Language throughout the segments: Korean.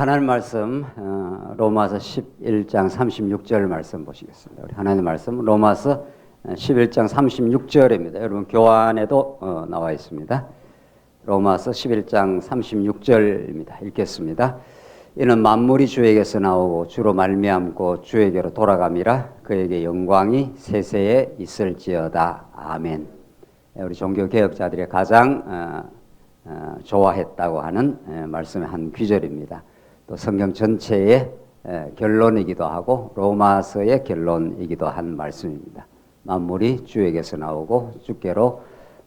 하나님 말씀 로마서 11장 36절 말씀 보시겠습니다. 우리 하나님 말씀 로마서 11장 36절입니다. 여러분 교환에도 나와 있습니다. 로마서 11장 36절입니다. 읽겠습니다. 이는 만물이 주에게서 나오고 주로 말미암고 주에게로 돌아감이라 그에게 영광이 세세에 있을지어다. 아멘. 우리 종교개혁자들이 가장 좋아했다고 하는 말씀의 한 귀절입니다. 또 성경 전체의 결론이기도 하고 로마서의 결론이기도 한 말씀입니다. 만물이 주에게서 나오고 주께로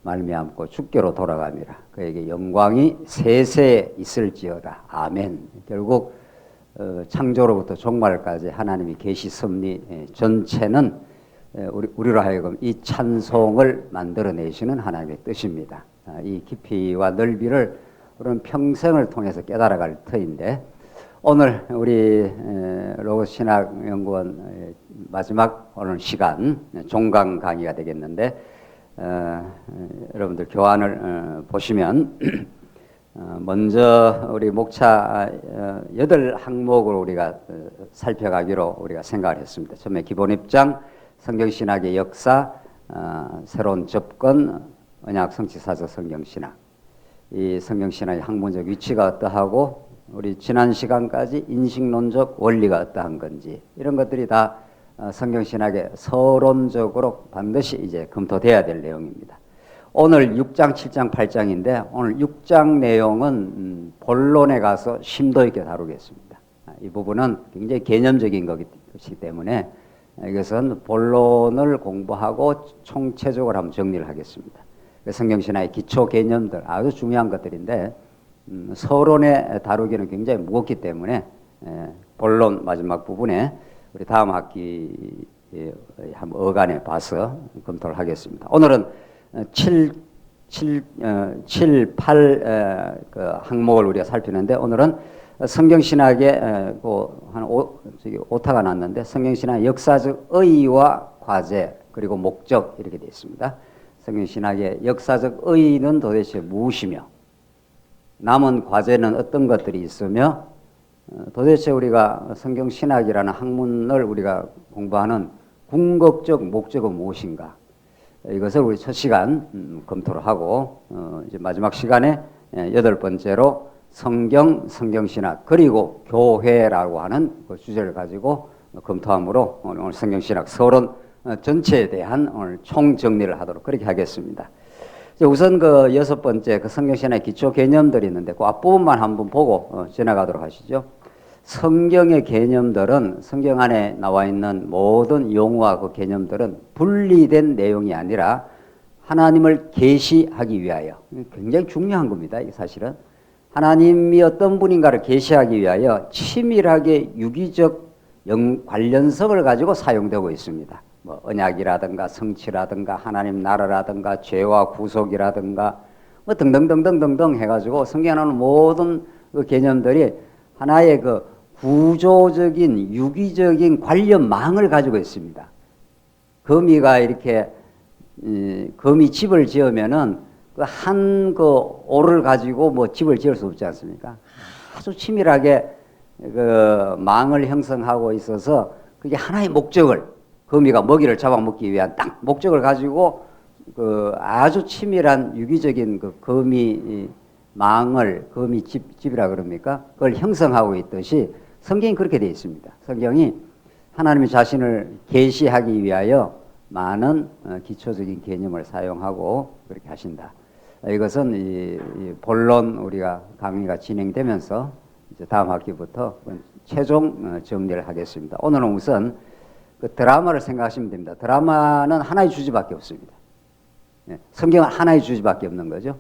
말미암고 주께로 돌아감이라 그에게 영광이 세세에 있을지어다. 아멘. 결국 창조로부터 종말까지 하나님이 계시 섭리 전체는 우리로 하여금 이 찬송을 만들어내시는 하나님의 뜻입니다. 이 깊이와 넓이를 우리는 평생을 통해서 깨달아갈 터인데, 오늘 우리 로고신학연구원 마지막 오늘 시간 종강 강의가 되겠는데, 여러분들 교환을 보시면 먼저 우리 목차 8항목을 우리가 살펴가기로 우리가 생각을 했습니다. 처음에 기본 입장, 성경신학의 역사, 새로운 접근, 언약 성취사적 성경신학, 이 성경신학의 학문적 위치가 어떠하고 우리 지난 시간까지 인식론적 원리가 어떠한 건지, 이런 것들이 다 성경신학의 서론적으로 반드시 이제 검토돼야 될 내용입니다. 오늘 6장, 7장, 8장인데 오늘 6장 내용은 본론에 가서 심도 있게 다루겠습니다. 이 부분은 굉장히 개념적인 것이기 때문에 이것은 본론을 공부하고 총체적으로 한번 정리를 하겠습니다. 성경신학의 기초 개념들 아주 중요한 것들인데 서론에 다루기는 굉장히 무겁기 때문에 본론 마지막 부분에 우리 다음 학기 한번 어간에 봐서 검토를 하겠습니다. 오늘은 7, 8 그 항목을 우리가 살피는데, 오늘은 성경신학의 한 오타가 났는데 성경신학의 역사적 의의와 과제 그리고 목적 이렇게 되어 있습니다. 성경신학의 역사적 의의는 도대체 무엇이며 남은 과제는 어떤 것들이 있으며 도대체 우리가 성경신학이라는 학문을 우리가 공부하는 궁극적 목적은 무엇인가, 이것을 우리 첫 시간 검토를 하고 이제 마지막 시간에 8번째로 성경, 성경신학 그리고 교회라고 하는 그 주제를 가지고 검토함으로 오늘 성경신학 서론 전체에 대한 오늘 총정리를 하도록 그렇게 하겠습니다. 우선 그 6번째 그 성경신학의 기초 개념들이 있는데 그 앞부분만 한번 보고 지나가도록 하시죠. 성경의 개념들은, 성경 안에 나와 있는 모든 용어와 그 개념들은 분리된 내용이 아니라 하나님을 계시하기 위하여, 굉장히 중요한 겁니다. 이 사실은 하나님이 어떤 분인가를 계시하기 위하여 치밀하게 유기적 관련성을 가지고 사용되고 있습니다. 뭐 언약이라든가 성취라든가 하나님 나라라든가 죄와 구속이라든가 뭐 등등등등등등 해가지고 성경에 나오는 모든 그 개념들이 하나의 그 구조적인 유기적인 관련망을 가지고 있습니다. 거미가 이렇게 거미 집을 지으면은 그 오를 가지고 뭐 집을 지을 수 없지 않습니까? 아주 치밀하게 그 망을 형성하고 있어서 그게 하나의 목적을, 거미가 먹이를 잡아먹기 위한 딱 목적을 가지고 그 아주 치밀한 유기적인 그 거미 망을, 거미 집이라 그럽니까? 그걸 형성하고 있듯이 성경이 그렇게 되어 있습니다. 성경이 하나님의 자신을 계시하기 위하여 많은 기초적인 개념을 사용하고 그렇게 하신다. 이것은 이 본론 우리가 강의가 진행되면서 이제 다음 학기부터 최종 정리를 하겠습니다. 오늘은 우선 그 드라마를 생각하시면 됩니다. 드라마는 하나의 주제밖에 없습니다. 성경은 하나의 주제밖에 없는 거죠.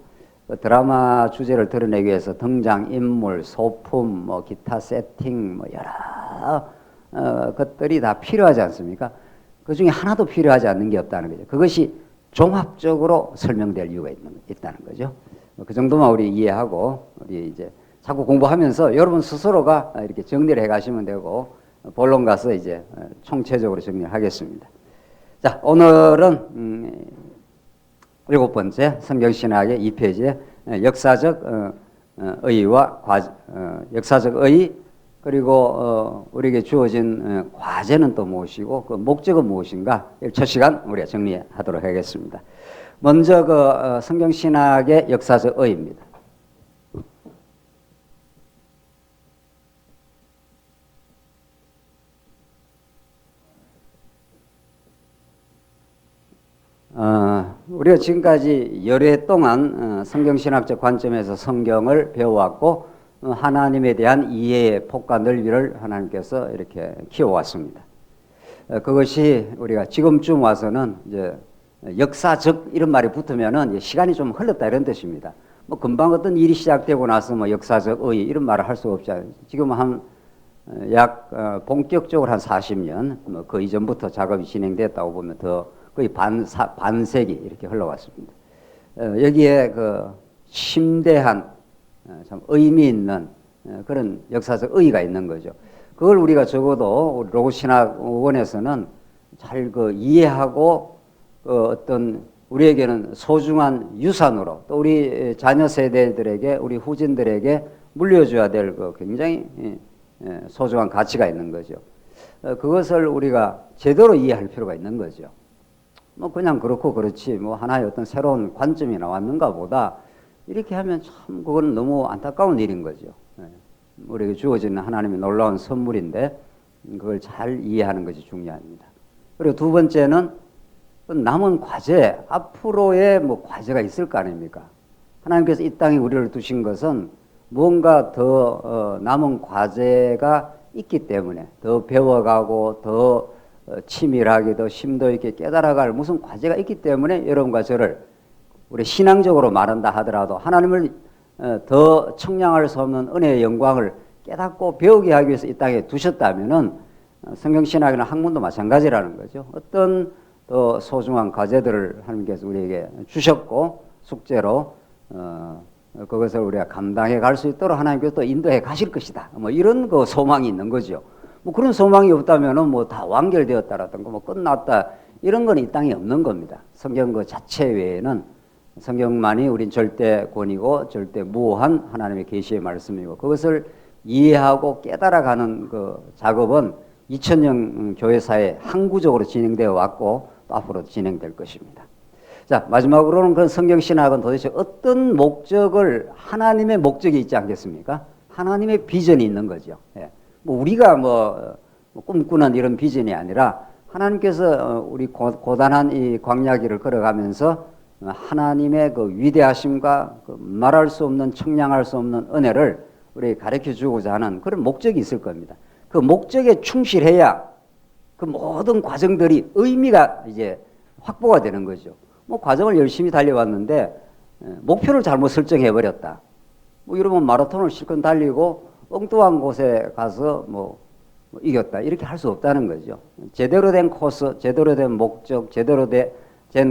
그 드라마 주제를 드러내기 위해서 등장 인물, 소품, 뭐 기타 세팅, 뭐 여러 것들이 다 필요하지 않습니까? 그 중에 하나도 필요하지 않는 게 없다는 거죠. 그것이 종합적으로 설명될 이유가 있다는 거죠. 그 정도만 우리 이해하고 우리 이제 자꾸 공부하면서 여러분 스스로가 이렇게 정리를 해가시면 되고 본론 가서 이제 총체적으로 정리를 하겠습니다. 자, 오늘은 7번째 성경신학의 2페이지에 역사적 의의와 역사적 의의, 그리고 우리에게 주어진 과제는 또 무엇이고 그 목적은 무엇인가? 첫 시간 우리가 정리하도록 하겠습니다. 먼저 그 성경신학의 역사적 의의입니다. 우리가 지금까지 여러 동안 성경신학적 관점에서 성경을 배워왔고 하나님에 대한 이해의 폭과 넓이를 하나님께서 이렇게 키워왔습니다. 그것이 우리가 지금쯤 와서는 이제 역사적 이런 말이 붙으면은 시간이 좀 흘렀다 이런 뜻입니다. 뭐 금방 어떤 일이 시작되고 나서 뭐 역사적 의의 이런 말을 할 수 없잖아요. 지금 약 본격적으로 한 40년 뭐 그 이전부터 작업이 진행됐다고 보면 더 거의 반세기 이렇게 흘러왔습니다. 여기에 그 심대한 참 의미 있는 그런 역사적 의의가 있는 거죠. 그걸 우리가 적어도 로고신학원에서는 잘 그 이해하고 어떤 우리에게는 소중한 유산으로 또 우리 자녀 세대들에게 우리 후진들에게 물려줘야 될 그 굉장히 소중한 가치가 있는 거죠. 그것을 우리가 제대로 이해할 필요가 있는 거죠. 뭐 그냥 그렇고 그렇지 뭐 하나의 어떤 새로운 관점이 나왔는가 보다 이렇게 하면 참 그건 너무 안타까운 일인 거죠. 우리에게 주어지는 하나님의 놀라운 선물인데 그걸 잘 이해하는 것이 중요합니다. 그리고 두 번째는 남은 과제, 앞으로의 뭐 과제가 있을 거 아닙니까? 하나님께서 이 땅에 우리를 두신 것은 무언가 더 남은 과제가 있기 때문에 더 배워가고 더 치밀하게 더 심도 있게 깨달아갈 무슨 과제가 있기 때문에 여러분과 저를 우리 신앙적으로 말한다 하더라도 하나님을 더 청량할 수 없는 은혜의 영광을 깨닫고 배우게 하기 위해서 이 땅에 두셨다면은 성경신학이나 학문도 마찬가지라는 거죠. 어떤 더 소중한 과제들을 하나님께서 우리에게 주셨고 숙제로 그것을 우리가 감당해 갈 수 있도록 하나님께서 또 인도해 가실 것이다. 뭐 이런 그 소망이 있는 거죠. 뭐 그런 소망이 없다면은 뭐 다 완결되었다라든가 뭐 끝났다 이런 건 이 땅에 없는 겁니다. 성경 그 자체 외에는 성경만이 우린 절대 권이고 절대 무한 하나님의 계시의 말씀이고 그것을 이해하고 깨달아가는 그 작업은 2000년 교회사에 항구적으로 진행되어 왔고 또 앞으로 진행될 것입니다. 자, 마지막으로는 그 성경신학은 도대체 어떤 목적을 하나님의 목적이 있지 않겠습니까? 하나님의 비전이 있는 거죠. 예. 뭐 우리가 뭐 꿈꾸는 이런 비전이 아니라 하나님께서 우리 고단한 이 광야길을 걸어가면서 하나님의 그 위대하심과 그 말할 수 없는 청량할 수 없는 은혜를 우리에게 가르쳐 주고자 하는 그런 목적이 있을 겁니다. 그 목적에 충실해야 그 모든 과정들이 의미가 이제 확보가 되는 거죠. 뭐 과정을 열심히 달려왔는데 목표를 잘못 설정해 버렸다. 뭐 이러면 마라톤을 실컷 달리고 엉뚱한 곳에 가서 뭐 이겼다 이렇게 할 수 없다는 거죠. 제대로 된 코스, 제대로 된 목적, 제대로 된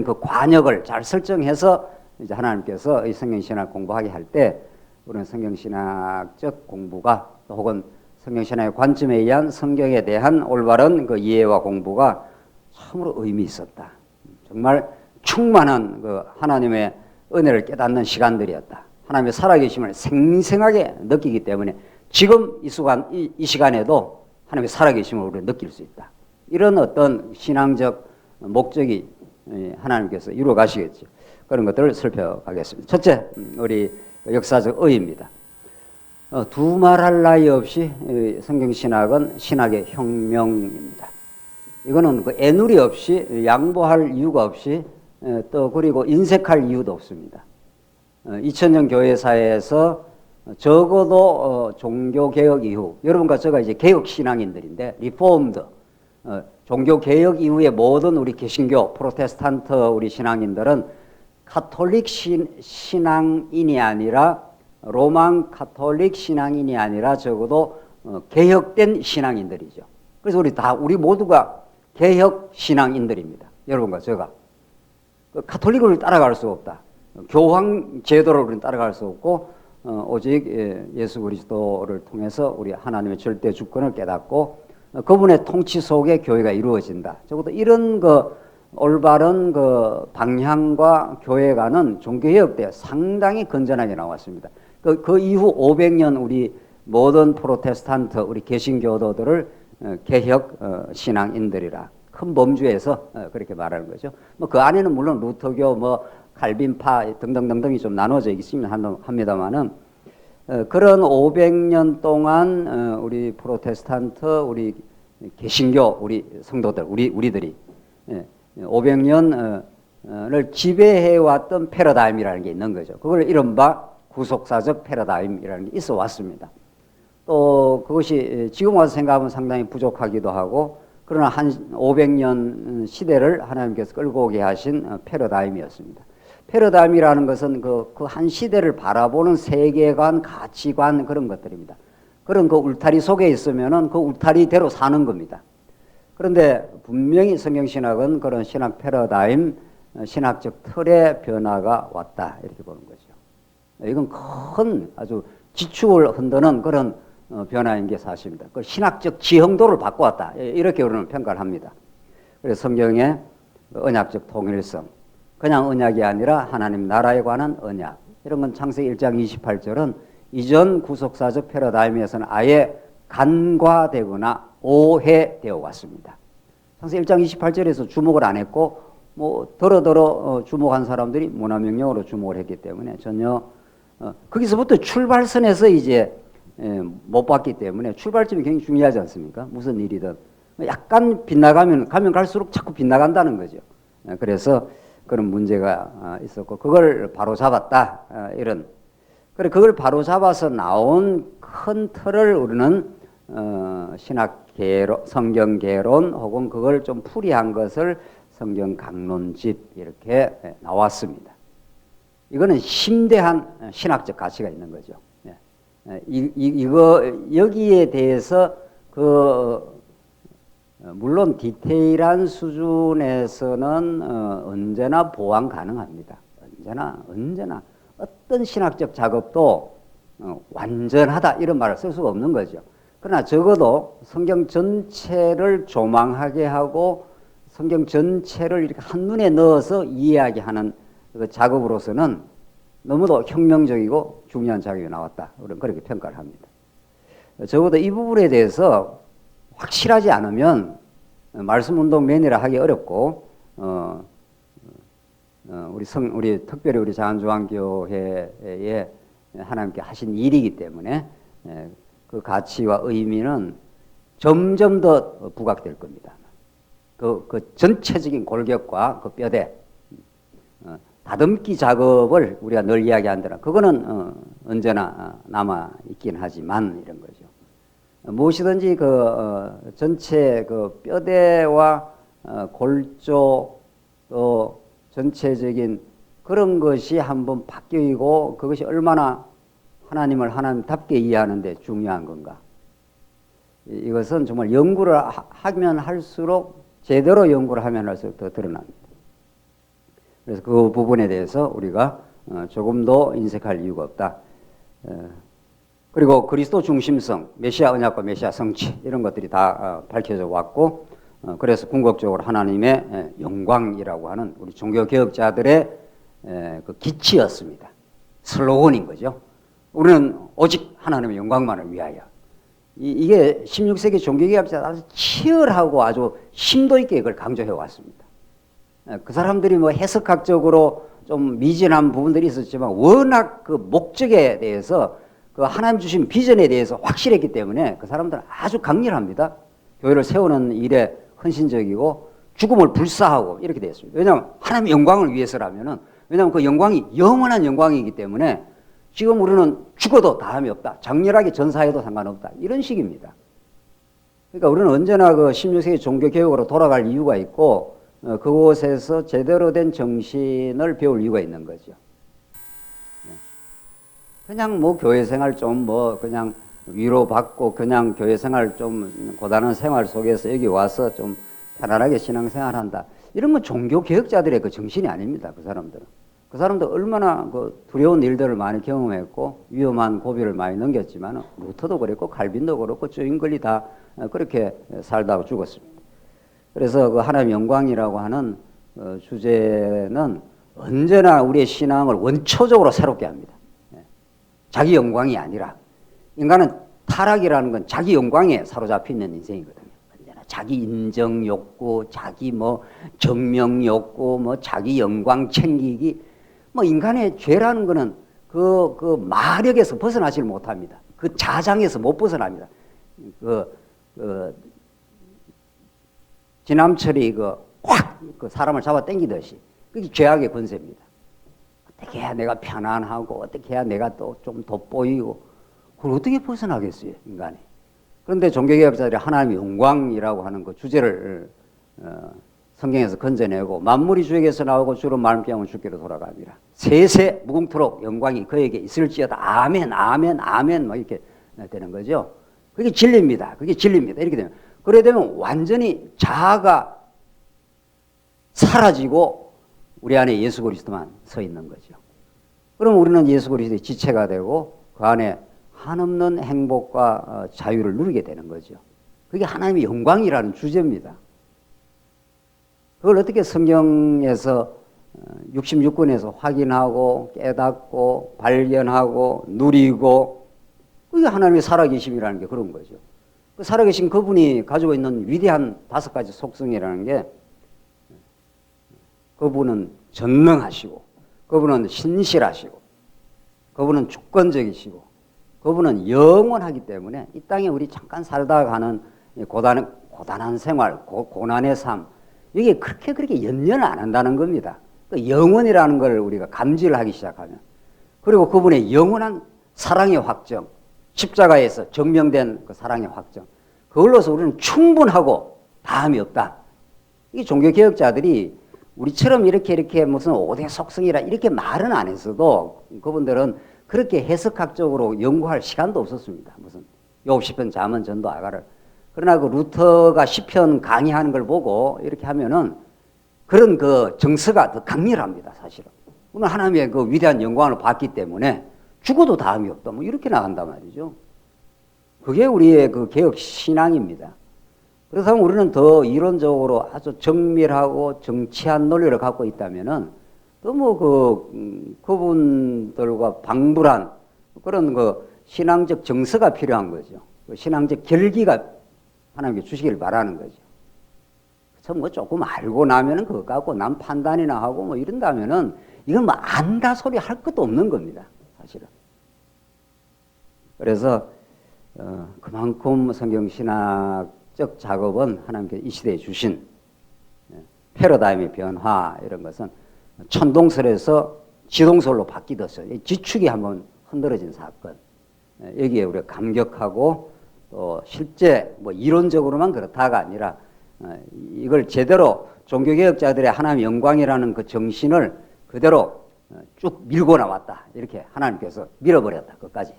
그 관역을 잘 설정해서 이제 하나님께서 이 성경신학 공부하게 할 때 우리는 성경신학적 공부가 혹은 성경신학의 관점에 의한 성경에 대한 올바른 그 이해와 공부가 참으로 의미 있었다. 정말 충만한 그 하나님의 은혜를 깨닫는 시간들이었다. 하나님의 살아계심을 생생하게 느끼기 때문에 지금 이 시간에도 하나님의 살아계심을 우리가 느낄 수 있다. 이런 어떤 신앙적 목적이 하나님께서 이루어 가시겠죠. 그런 것들을 살펴가겠습니다. 첫째, 우리 역사적 의의입니다. 두말할 나위 없이 성경신학은 신학의 혁명입니다. 이거는 그 애누리 없이 양보할 이유가 없이 또 그리고 인색할 이유도 없습니다. 2000년 교회사에서 적어도 종교개혁 이후 여러분과 제가 이제 개혁 신앙인들인데 리포엄드 종교개혁 이후에 모든 우리 개신교 프로테스탄트 우리 신앙인들은 카톨릭 신앙인이 아니라 로만 카톨릭 신앙인이 아니라 적어도 개혁된 신앙인들이죠. 그래서 우리 모두가 개혁 신앙인들입니다. 여러분과 제가 카톨릭을 따라갈 수 없다. 교황 제도를 우리는 따라갈 수 없고 오직 예수 그리스도를 통해서 우리 하나님의 절대 주권을 깨닫고 그분의 통치 속에 교회가 이루어진다. 적어도 이런 그 올바른 그 방향과 교회가는 종교개혁 때 상당히 건전하게 나왔습니다. 그 이후 500년 우리 모든 프로테스탄트 우리 개신교도들을 개혁 신앙인들이라 큰 범주에서 그렇게 말하는 거죠. 뭐 그 안에는 물론 루터교, 뭐 칼빈파 등등등등이 좀 나눠져 있습니다. 합니다만은 그런 500년 동안 우리 프로테스탄트, 우리 개신교, 우리 성도들, 우리들이 500년을 지배해왔던 패러다임이라는 게 있는 거죠. 그걸 이른바 구속사적 패러다임이라는 게 있어 왔습니다. 또 그것이 지금 와서 생각하면 상당히 부족하기도 하고, 그러나 한 500년 시대를 하나님께서 끌고 오게 하신 패러다임이었습니다. 패러다임이라는 것은 그 한 시대를 바라보는 세계관, 가치관, 그런 것들입니다. 그런 그 울타리 속에 있으면은 그 울타리대로 사는 겁니다. 그런데 분명히 성경신학은 그런 신학 패러다임, 신학적 틀의 변화가 왔다, 이렇게 보는 거죠. 이건 큰 아주 지축을 흔드는 그런 변화인 게 사실입니다. 그 신학적 지형도를 바꿔왔다, 이렇게 우리는 평가를 합니다. 그래서 성경의 언약적 통일성, 그냥 언약이 아니라 하나님 나라에 관한 언약, 이런 건 창세기 1장 28절은 이전 구속사적 패러다임에서는 아예 간과되거나 오해되어 왔습니다. 창세기 1장 28절에서 주목을 안 했고, 뭐 더러 주목한 사람들이 문화명령으로 주목을 했기 때문에 전혀 거기서부터 출발선에서 이제 못 봤기 때문에, 출발점이 굉장히 중요하지 않습니까? 무슨 일이든 약간 빗나가면 갈수록 자꾸 빗나간다는 거죠. 그래서 그런 문제가 있었고, 그걸 바로 잡았다, 이런. 그래, 그걸 바로 잡아서 나온 큰 틀을 우리는 신학개론, 성경개론, 혹은 그걸 좀 풀이한 것을 성경강론집, 이렇게 나왔습니다. 이거는 심대한 신학적 가치가 있는 거죠. 이거 여기에 대해서 물론 디테일한 수준에서는 언제나 보완 가능합니다. 언제나 어떤 신학적 작업도 완전하다, 이런 말을 쓸 수가 없는 거죠. 그러나 적어도 성경 전체를 조망하게 하고 성경 전체를 이렇게 한눈에 넣어서 이해하게 하는 그 작업으로서는 너무도 혁명적이고 중요한 작업이 나왔다, 우리는 그렇게 평가를 합니다. 적어도 이 부분에 대해서 확실하지 않으면 말씀운동 매니라 하기 어렵고, 우리 특별히 우리 장안조항교회에 하나님께 하신 일이기 때문에 그 가치와 의미는 점점 더 부각될 겁니다. 그 전체적인 골격과 그 뼈대, 다듬기 작업을 우리가 늘 이야기한다나 그거는 언제나 남아 있긴 하지만, 이런 거죠. 무엇이든지 전체 그 뼈대와 골조, 또 전체적인 그런 것이 한번 바뀌고, 그것이 얼마나 하나님을 하나님답게 이해하는데 중요한 건가. 이것은 정말 연구를 하면 할수록, 제대로 연구를 하면 할수록 더 드러납니다. 그래서 그 부분에 대해서 우리가 조금도 인색할 이유가 없다. 그리고 그리스도 중심성, 메시아 언약과 메시아 성취, 이런 것들이 다 밝혀져 왔고, 그래서 궁극적으로 하나님의 영광이라고 하는 우리 종교개혁자들의 그 기치였습니다. 슬로건인 거죠. 우리는 오직 하나님의 영광만을 위하여. 이게 16세기 종교개혁자들 아주 치열하고 아주 심도 있게 이걸 강조해 왔습니다. 그 사람들이 뭐 해석학적으로 좀 미진한 부분들이 있었지만, 워낙 그 목적에 대해서, 그 하나님 주신 비전에 대해서 확실했기 때문에 그 사람들은 아주 강렬합니다. 교회를 세우는 일에 헌신적이고 죽음을 불사하고 이렇게 되었습니다. 왜냐하면 하나님의 영광을 위해서라면은, 왜냐하면 그 영광이 영원한 영광이기 때문에 지금 우리는 죽어도 다함이 없다, 장렬하게 전사해도 상관없다, 이런 식입니다. 그러니까 우리는 언제나 그 16세기 종교개혁으로 돌아갈 이유가 있고, 그곳에서 제대로 된 정신을 배울 이유가 있는 거죠. 그냥 뭐 교회 생활 좀 그냥 위로받고 그냥 교회 생활 좀 고단한 생활 속에서 여기 와서 좀 편안하게 신앙생활한다, 이런 건 종교개혁자들의 그 정신이 아닙니다. 그 사람들 얼마나 그 두려운 일들을 많이 경험했고 위험한 고비를 많이 넘겼지만, 루터도 그랬고 칼빈도 그렇고 쭝잉글이 다 그렇게 살다가 죽었습니다. 그래서 그 하나님의 영광이라고 하는 주제는 언제나 우리의 신앙을 원초적으로 새롭게 합니다. 자기 영광이 아니라, 인간은 타락이라는 건 자기 영광에 사로잡혀 있는 인생이거든요. 언제나 자기 인정 욕구, 자기 뭐 정명 욕구, 뭐 자기 영광 챙기기, 뭐 인간의 죄라는 거는 그 마력에서 벗어나질 못합니다. 그 자장에서 못 벗어납니다. 지남철이 확 사람을 잡아 당기듯이 그게 죄악의 권세입니다. 어떻게 해야 내가 편안하고 어떻게 해야 내가 또 좀 돋보이고 그걸 어떻게 벗어나겠어요, 인간이. 그런데 종교개혁자들이 하나님의 영광이라고 하는 그 주제를 성경에서 건져내고 만물이 주에게서 나오고 주로 말미암아 주께로 돌아갑니다. 세세 무궁토록 영광이 그에게 있을지어다. 아멘, 아멘, 아멘 막 이렇게 되는 거죠. 그게 진리입니다. 그게 진리입니다. 이렇게 되면 그래 되면 완전히 자아가 사라지고 우리 안에 예수 그리스도만 서 있는 거죠. 그럼 우리는 예수 그리스도의 지체가 되고 그 안에 한없는 행복과 자유를 누리게 되는 거죠. 그게 하나님의 영광이라는 주제입니다. 그걸 어떻게 성경에서 66권에서 확인하고 깨닫고 발견하고 누리고 그게 하나님의 살아계심이라는 게 그런 거죠. 그 살아계신 그분이 가지고 있는 위대한 5가지 속성이라는 게 그분은 전능하시고 그분은 신실하시고 그분은 주권적이시고 그분은 영원하기 때문에 이 땅에 우리 잠깐 살다 가는 고단한 생활, 고난의 삶 이게 그렇게 연연을 안 한다는 겁니다. 그 영원이라는 걸 우리가 감지를 하기 시작하면 그리고 그분의 영원한 사랑의 확정 십자가에서 증명된 그 사랑의 확정 그걸로서 우리는 충분하고 다함이 없다. 이 종교개혁자들이 우리처럼 이렇게 무슨 5대 속성이라 이렇게 말은 안 했어도 그분들은 그렇게 해석학적으로 연구할 시간도 없었습니다. 무슨 욥 시편 잠언 전도 아가를. 그러나 그 루터가 시편 강의하는 걸 보고 이렇게 하면은 그런 그 정서가 더 강렬합니다, 사실은. 오늘 하나님의 그 위대한 영광을 받기 때문에 죽어도 다함이 없다. 뭐 이렇게 나간단 말이죠. 그게 우리의 그 개혁 신앙입니다. 그래서 우리는 더 이론적으로 아주 정밀하고 정치한 논리를 갖고 있다면은 너무 그분들과 방불한 그런 그 신앙적 정서가 필요한 거죠. 그 신앙적 결기가 하나님께 주시길 바라는 거죠. 그래서 뭐 조금 알고 나면은 그거 갖고 남 판단이나 하고 뭐 이런다면은 이건 뭐 안다 소리 할 것도 없는 겁니다, 사실은. 그래서 그만큼 성경신학적 작업은 하나님께 이 시대에 주신 패러다임의 변화 이런 것은 천동설에서 지동설로 바뀌었어요. 지축이 한번 흔들어진 사건. 여기에 우리가 감격하고 또 실제 뭐 이론적으로만 그렇다가 아니라 이걸 제대로 종교개혁자들의 하나님의 영광이라는 그 정신을 그대로 쭉 밀고 나왔다. 이렇게 하나님께서 밀어버렸다. 끝까지.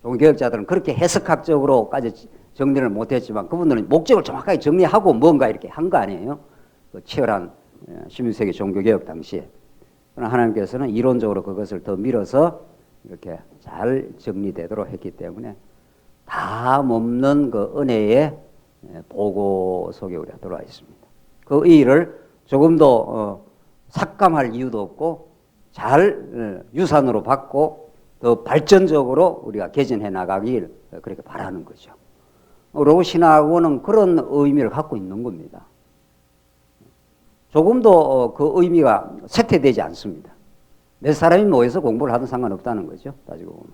종교개혁자들은 그렇게 해석학적으로까지 정리를 못했지만 그분들은 목적을 정확하게 정리하고 뭔가 이렇게 한 거 아니에요. 그 치열한 16세기 종교개혁 당시에. 그러나 하나님께서는 이론적으로 그것을 더 밀어서 이렇게 잘 정리되도록 했기 때문에 담 없는 그 은혜의 보고 속에 우리가 들어와 있습니다. 그 일을 조금 더 삭감할 이유도 없고 잘 유산으로 받고 더 발전적으로 우리가 개진해 나가길 그렇게 바라는 거죠. 로고신학원은 그런 의미를 갖고 있는 겁니다. 조금도 그 의미가 쇠퇴되지 않습니다. 몇 사람이 모여서 공부를 하든 상관없다는 거죠. 따지고 보면.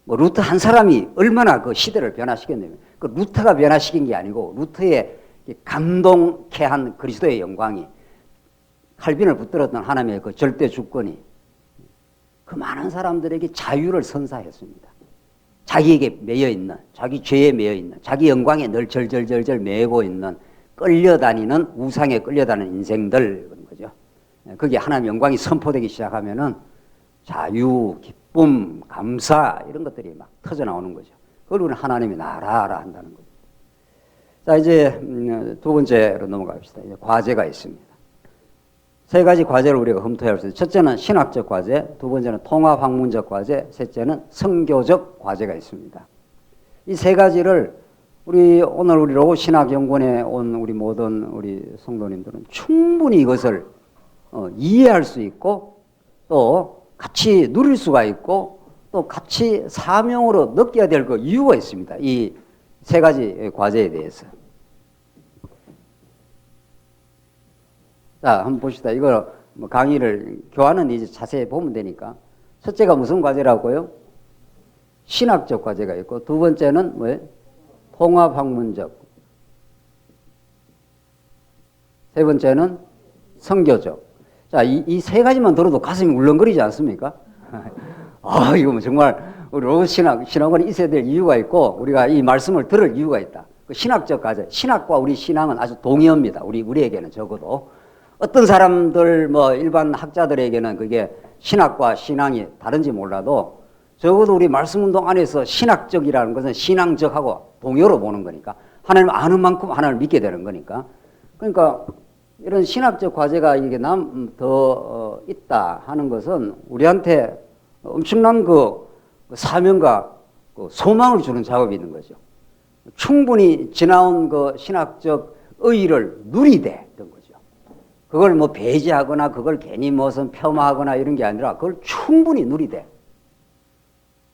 뭐 루터 한 사람이 얼마나 그 시대를 변화시켰냐면 그 루터가 변화시킨 게 아니고 루터의 감동케 한 그리스도의 영광이 칼빈을 붙들었던 하나님의 그 절대 주권이 그 많은 사람들에게 자유를 선사했습니다. 자기에게 매여 있는, 자기 죄에 매여 있는, 자기 영광에 늘 절절절절 매고 있는 끌려다니는 우상에 끌려다니는 인생들 그런 거죠. 거기에 하나님의 영광이 선포되기 시작하면은 자유, 기쁨, 감사 이런 것들이 막 터져 나오는 거죠. 그걸 우리는 하나님의 나라라 한다는 거죠. 자 이제 두 번째로 넘어갑시다. 이제 과제가 있습니다. 세 가지 과제를 우리가 검토할 수 있어요. 첫째는 신학적 과제, 두 번째는 통합학문적 과제, 셋째는 선교적 과제가 있습니다. 이 세 가지를 오늘 우리 로고신학연구원에 온 우리 모든 우리 성도님들은 충분히 이것을 이해할 수 있고 또 같이 누릴 수가 있고 또 같이 사명으로 느껴야 될 그 이유가 있습니다. 이 세 가지 과제에 대해서. 자, 한번 봅시다. 이거 뭐 강의를 교환은 이제 자세히 보면 되니까. 첫째가 무슨 과제라고요? 신학적 과제가 있고, 두 번째는 뭐예요? 통합학문적. 세 번째는 선교적. 자, 이 세 가지만 들어도 가슴이 울렁거리지 않습니까? 아, 이거 정말 우리 로봇 신학원이 있어야 될 이유가 있고, 우리가 이 말씀을 들을 이유가 있다. 그 신학적 과제, 신학과 우리 신앙은 아주 동의어입니다. 우리에게는 적어도. 어떤 사람들, 뭐, 일반 학자들에게는 그게 신학과 신앙이 다른지 몰라도, 적어도 우리 말씀 운동 안에서 신학적이라는 것은 신앙적하고 동의어로 보는 거니까, 하나님 아는 만큼 하나님을 믿게 되는 거니까. 그러니까, 이런 신학적 과제가 이게 더 있다 하는 것은 우리한테 엄청난 그 사명과 그 소망을 주는 작업이 있는 거죠. 충분히 지나온 그 신학적 의의를 누리되 이런 거죠. 그걸 뭐 배제하거나 그걸 괜히 무슨 폄하하거나 이런 게 아니라 그걸 충분히 누리되.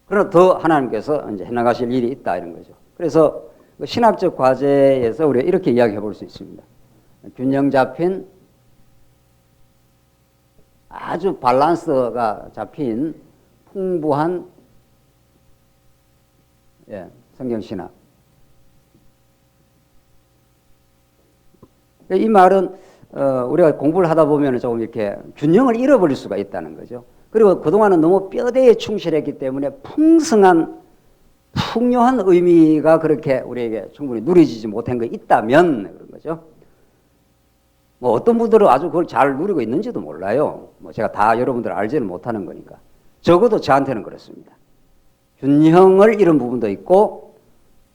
그러나 더 하나님께서 이제 해나가실 일이 있다 이런 거죠. 그래서 그 신학적 과제에서 우리가 이렇게 이야기해 볼 수 있습니다. 균형 잡힌 아주 밸런스가 잡힌 풍부한 성경신학. 이 말은 우리가 공부를 하다 보면 조금 이렇게 균형을 잃어버릴 수가 있다는 거죠. 그리고 그동안은 너무 뼈대에 충실했기 때문에 풍성한 풍요한 의미가 그렇게 우리에게 충분히 누려지지 못한 게 있다면 그런 거죠. 뭐 어떤 분들은 아주 그걸 잘 누리고 있는지도 몰라요. 뭐 제가 다 여러분들 알지는 못하는 거니까. 적어도 저한테는 그렇습니다. 균형을 잃은 부분도 있고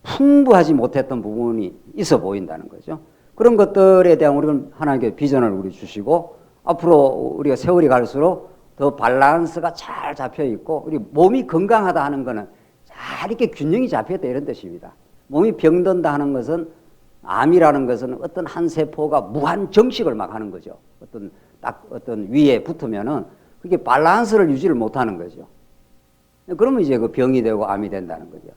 풍부하지 못했던 부분이 있어 보인다는 거죠. 그런 것들에 대한 우리는 하나님께 비전을 우리 주시고 앞으로 우리가 세월이 갈수록 더 밸런스가 잘 잡혀 있고 우리 몸이 건강하다 하는 거는 잘 이렇게 균형이 잡혔다 이런 뜻입니다. 몸이 병든다 하는 것은 암이라는 것은 어떤 한 세포가 무한 정식을 막 하는 거죠. 어떤 위에 붙으면은 그게 밸런스를 유지를 못 하는 거죠. 그러면 이제 그 병이 되고 암이 된다는 거죠.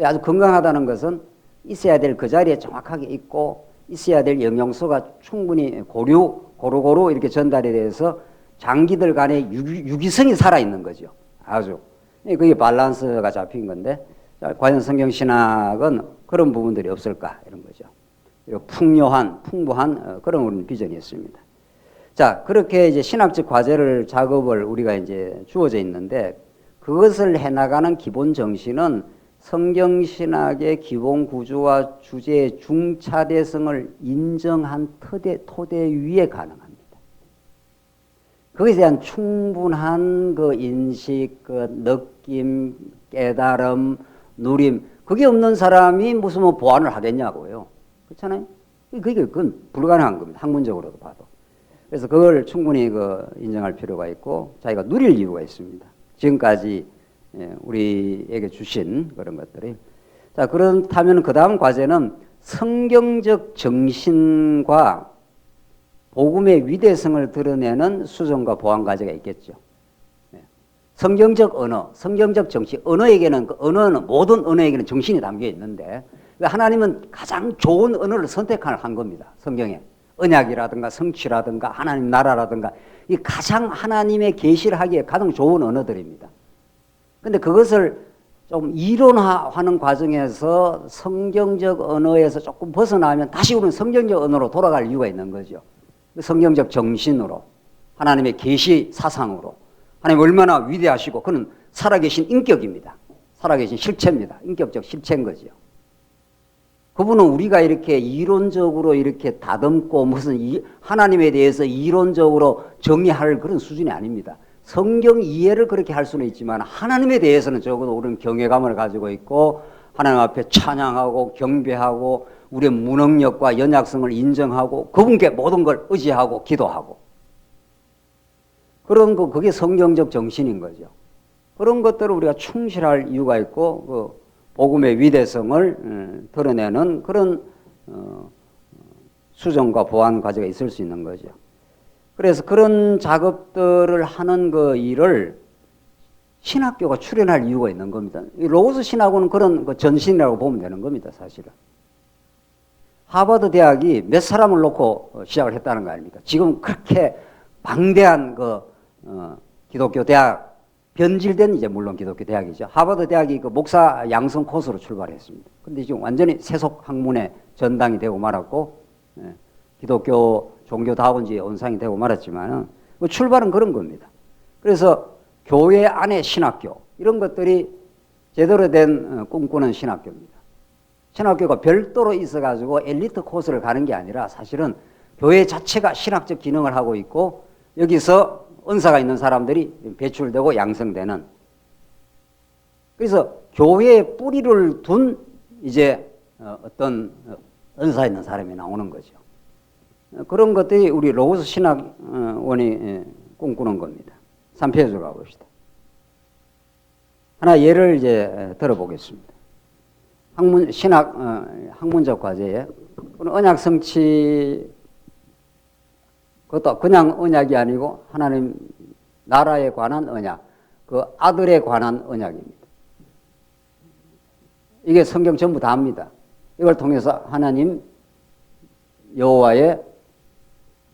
아주 건강하다는 것은 있어야 될 그 자리에 정확하게 있고 있어야 될 영양소가 충분히 고루고루 이렇게 전달이 돼서 장기들 간의 유기성이 살아있는 거죠. 아주. 그게 밸런스가 잡힌 건데 과연 성경신학은 그런 부분들이 없을까 이런 거죠. 그리고 풍부한 그런 우리는 비전이 있습니다. 자, 그렇게 이제 신학적 과제를 작업을 우리가 이제 주어져 있는데 그것을 해나가는 기본 정신은 성경신학의 기본 구조와 주제의 중차대성을 인정한 토대 위에 가능합니다. 거기에 대한 충분한 그 인식, 그 느낌, 깨달음, 누림, 그게 없는 사람이 무슨 뭐 보완을 하겠냐고요. 그렇잖아요? 그건 불가능한 겁니다. 학문적으로도 봐도. 그래서 그걸 충분히 인정할 필요가 있고 자기가 누릴 이유가 있습니다. 지금까지 우리에게 주신 그런 것들이. 자, 그렇다면 그 다음 과제는 성경적 정신과 복음의 위대성을 드러내는 수정과 보완 과제가 있겠죠. 성경적 언어, 성경적 정신, 언어에게는 언어는 모든 언어에게는 정신이 담겨 있는데 하나님은 가장 좋은 언어를 선택한 겁니다. 성경에 언약이라든가 성취라든가 하나님 나라라든가 이 가장 하나님의 계시를 하기에 가장 좋은 언어들입니다. 근데 그것을 좀 이론화하는 과정에서 성경적 언어에서 조금 벗어나면 다시 우리는 성경적 언어로 돌아갈 이유가 있는 거죠. 성경적 정신으로 하나님의 계시 사상으로 하나님 얼마나 위대하시고 그는 살아계신 인격입니다. 살아계신 실체입니다. 인격적 실체인 거죠. 그분은 우리가 이렇게 이론적으로 이렇게 다듬고 무슨 하나님에 대해서 이론적으로 정의할 그런 수준이 아닙니다. 성경 이해를 그렇게 할 수는 있지만 하나님에 대해서는 적어도 우리는 경외감을 가지고 있고 하나님 앞에 찬양하고 경배하고 우리의 무능력과 연약성을 인정하고 그분께 모든 걸 의지하고 기도하고 그런 그게 성경적 정신인 거죠. 그런 것들을 우리가 충실할 이유가 있고 그 복음의 위대성을 드러내는 그런 수정과 보완 과제가 있을 수 있는 거죠. 그래서 그런 작업들을 하는 그 일을 신학교가 출현할 이유가 있는 겁니다. 이 로고스 신학원은 그런 그 전신이라고 보면 되는 겁니다, 사실은. 하버드 대학이 몇 사람을 놓고 시작을 했다는 거 아닙니까? 지금 그렇게 방대한 기독교 대학, 변질된 이제 물론 기독교 대학이죠. 하버드 대학이 그 목사 양성 코스로 출발했습니다. 근데 지금 완전히 세속 학문의 전당이 되고 말았고, 기독교 종교다원주의 온상이 되고 말았지만은 출발은 그런 겁니다. 그래서 교회 안에 신학교 이런 것들이 제대로 된 꿈꾸는 신학교입니다. 신학교가 별도로 있어가지고 엘리트 코스를 가는 게 아니라 사실은 교회 자체가 신학적 기능을 하고 있고 여기서 은사가 있는 사람들이 배출되고 양성되는, 그래서 교회에 뿌리를 둔 이제 어떤 은사 있는 사람이 나오는 거죠. 그런 것들이 우리 로고스 신학원이 꿈꾸는 겁니다. 3페이지로 가봅시다. 하나 예를 이제 들어보겠습니다. 학문적 과제에 언약 성취, 그것도 그냥 언약이 아니고 하나님 나라에 관한 언약, 그 아들에 관한 언약입니다. 이게 성경 전부 다 합니다. 이걸 통해서 하나님 여호와의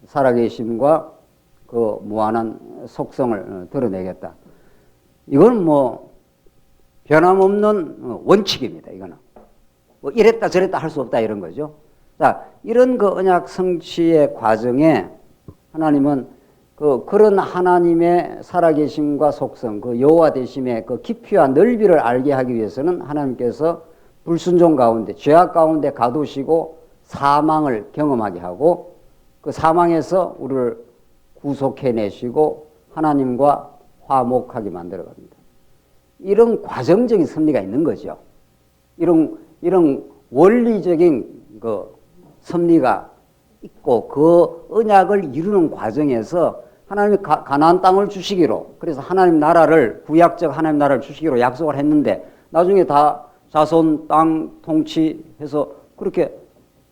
살아계심과 그 무한한 속성을 드러내겠다. 이건 뭐 변함없는 원칙입니다. 이거는 뭐 이랬다 저랬다 할 수 없다 이런 거죠. 자, 이런 그 언약 성취의 과정에 하나님은 그런 하나님의 살아계심과 속성, 그 여호와 되심의 그 깊이와 넓이를 알게 하기 위해서는 하나님께서 불순종 가운데, 죄악 가운데 가두시고 사망을 경험하게 하고 그 사망에서 우리를 구속해내시고 하나님과 화목하게 만들어 갑니다. 이런 과정적인 섭리가 있는 거죠. 이런 원리적인 그 섭리가 있고 그 언약을 이루는 과정에서 하나님이 가나안 땅을 주시기로, 그래서 하나님 나라를, 구약적 하나님 나라를 주시기로 약속을 했는데 나중에 다 자손 땅 통치해서 그렇게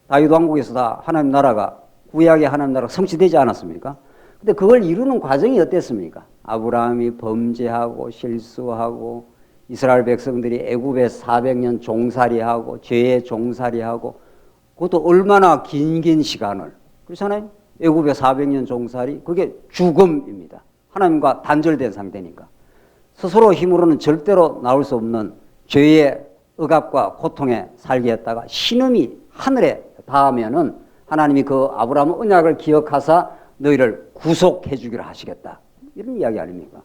다윗 왕국에서 다 하나님 나라가, 구약의 하나님 나라가 성취되지 않았습니까? 근데 그걸 이루는 과정이 어땠습니까? 아브라함이 범죄하고 실수하고 이스라엘 백성들이 애굽에 400년 종살이하고 죄의 종살이하고 그것도 얼마나 긴 시간을, 그렇잖아요. 애굽에 400년 종살이, 그게 죽음입니다. 하나님과 단절된 상태니까 스스로 힘으로는 절대로 나올 수 없는 죄의 억압과 고통에 살게 했다가 신음이 하늘에 닿으면은 하나님이 그 아브라함 언약을 기억하사 너희를 구속해 주기로 하시겠다, 이런 이야기 아닙니까?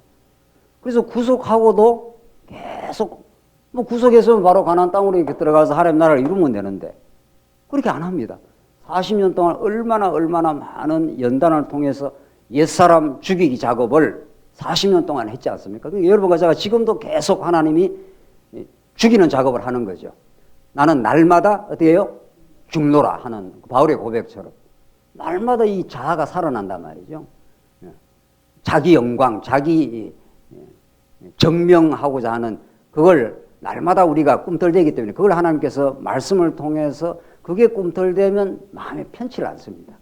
그래서 구속하고도 계속 뭐 구속해서 바로 가나안 땅으로 이렇게 들어가서 하나님 나라를 이루면 되는데 그렇게 안 합니다. 40년 동안 얼마나 많은 연단을 통해서 옛사람 죽이기 작업을 40년 동안 했지 않습니까? 여러분과 제가 지금도 계속 하나님이 죽이는 작업을 하는 거죠. 나는 날마다 어떻게 해요? 죽노라 하는 바울의 고백처럼 날마다 이 자아가 살아난단 말이죠. 자기 영광, 자기 증명하고자 하는 그걸 날마다 우리가 꿈틀대기 때문에 그걸 하나님께서 말씀을 통해서 그게 꿈틀대면 마음에 편치를 않습니다.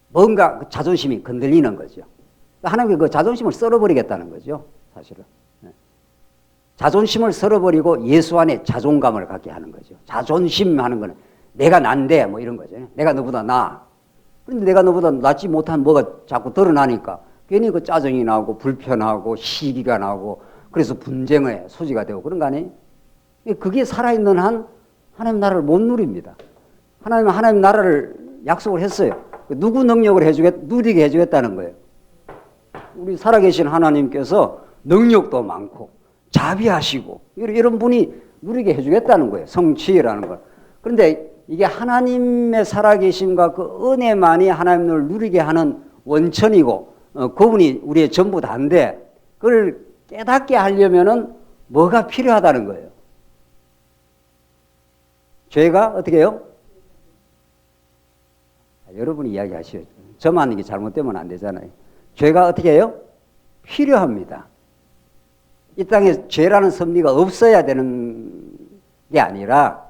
뭔가 그 자존심이 건들리는 거죠. 하나님께 그 자존심을 썰어버리겠다는 거죠, 사실은. 자존심을 썰어버리고 예수 안에 자존감을 갖게 하는 거죠. 자존심 하는 거는 내가 난데 뭐 이런 거죠. 내가 너보다 나. 그런데 내가 너보다 낫지 못한 뭐가 자꾸 드러나니까 괜히 그 짜증이 나고 불편하고 시기가 나고 그래서 분쟁의 소지가 되고 그런 거 아니에요? 그게 살아있는 한 하나님 나라를 못 누립니다. 하나님은 하나님 나라를 약속을 했어요. 누구 능력을 누리게 해주겠다는 거예요. 우리 살아계신 하나님께서 능력도 많고 자비하시고 이런 분이 누리게 해주겠다는 거예요. 성취라는 걸. 그런데 이게 하나님의 살아계심과 그 은혜만이 하나님을 누리게 하는 원천이고 그분이 우리의 전부 다인데 그걸 깨닫게 하려면은 뭐가 필요하다는 거예요. 죄가 어떻게 해요? 여러분이 이야기하시죠. 저만 이게 잘못되면 안 되잖아요. 죄가 어떻게 해요? 필요합니다. 이 땅에 죄라는 섭리가 없어야 되는 게 아니라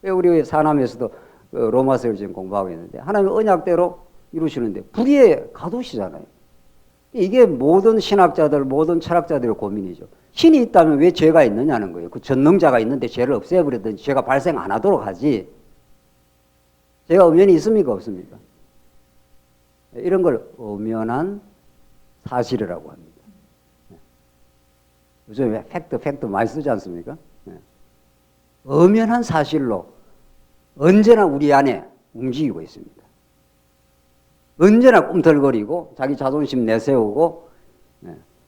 우리 사남에서도 로마서를 지금 공부하고 있는데 하나님의 언약대로 이루시는데 불의에 가두시잖아요. 이게 모든 신학자들, 모든 철학자들의 고민이죠. 신이 있다면 왜 죄가 있느냐는 거예요. 그 전능자가 있는데 죄를 없애버리든지 죄가 발생 안 하도록 하지. 죄가 엄연히 있습니까? 없습니까? 이런 걸 엄연한 사실이라고 합니다. 요즘에 팩트 많이 쓰지 않습니까? 엄연한 사실로 언제나 우리 안에 움직이고 있습니다. 언제나 꿈틀거리고 자기 자존심 내세우고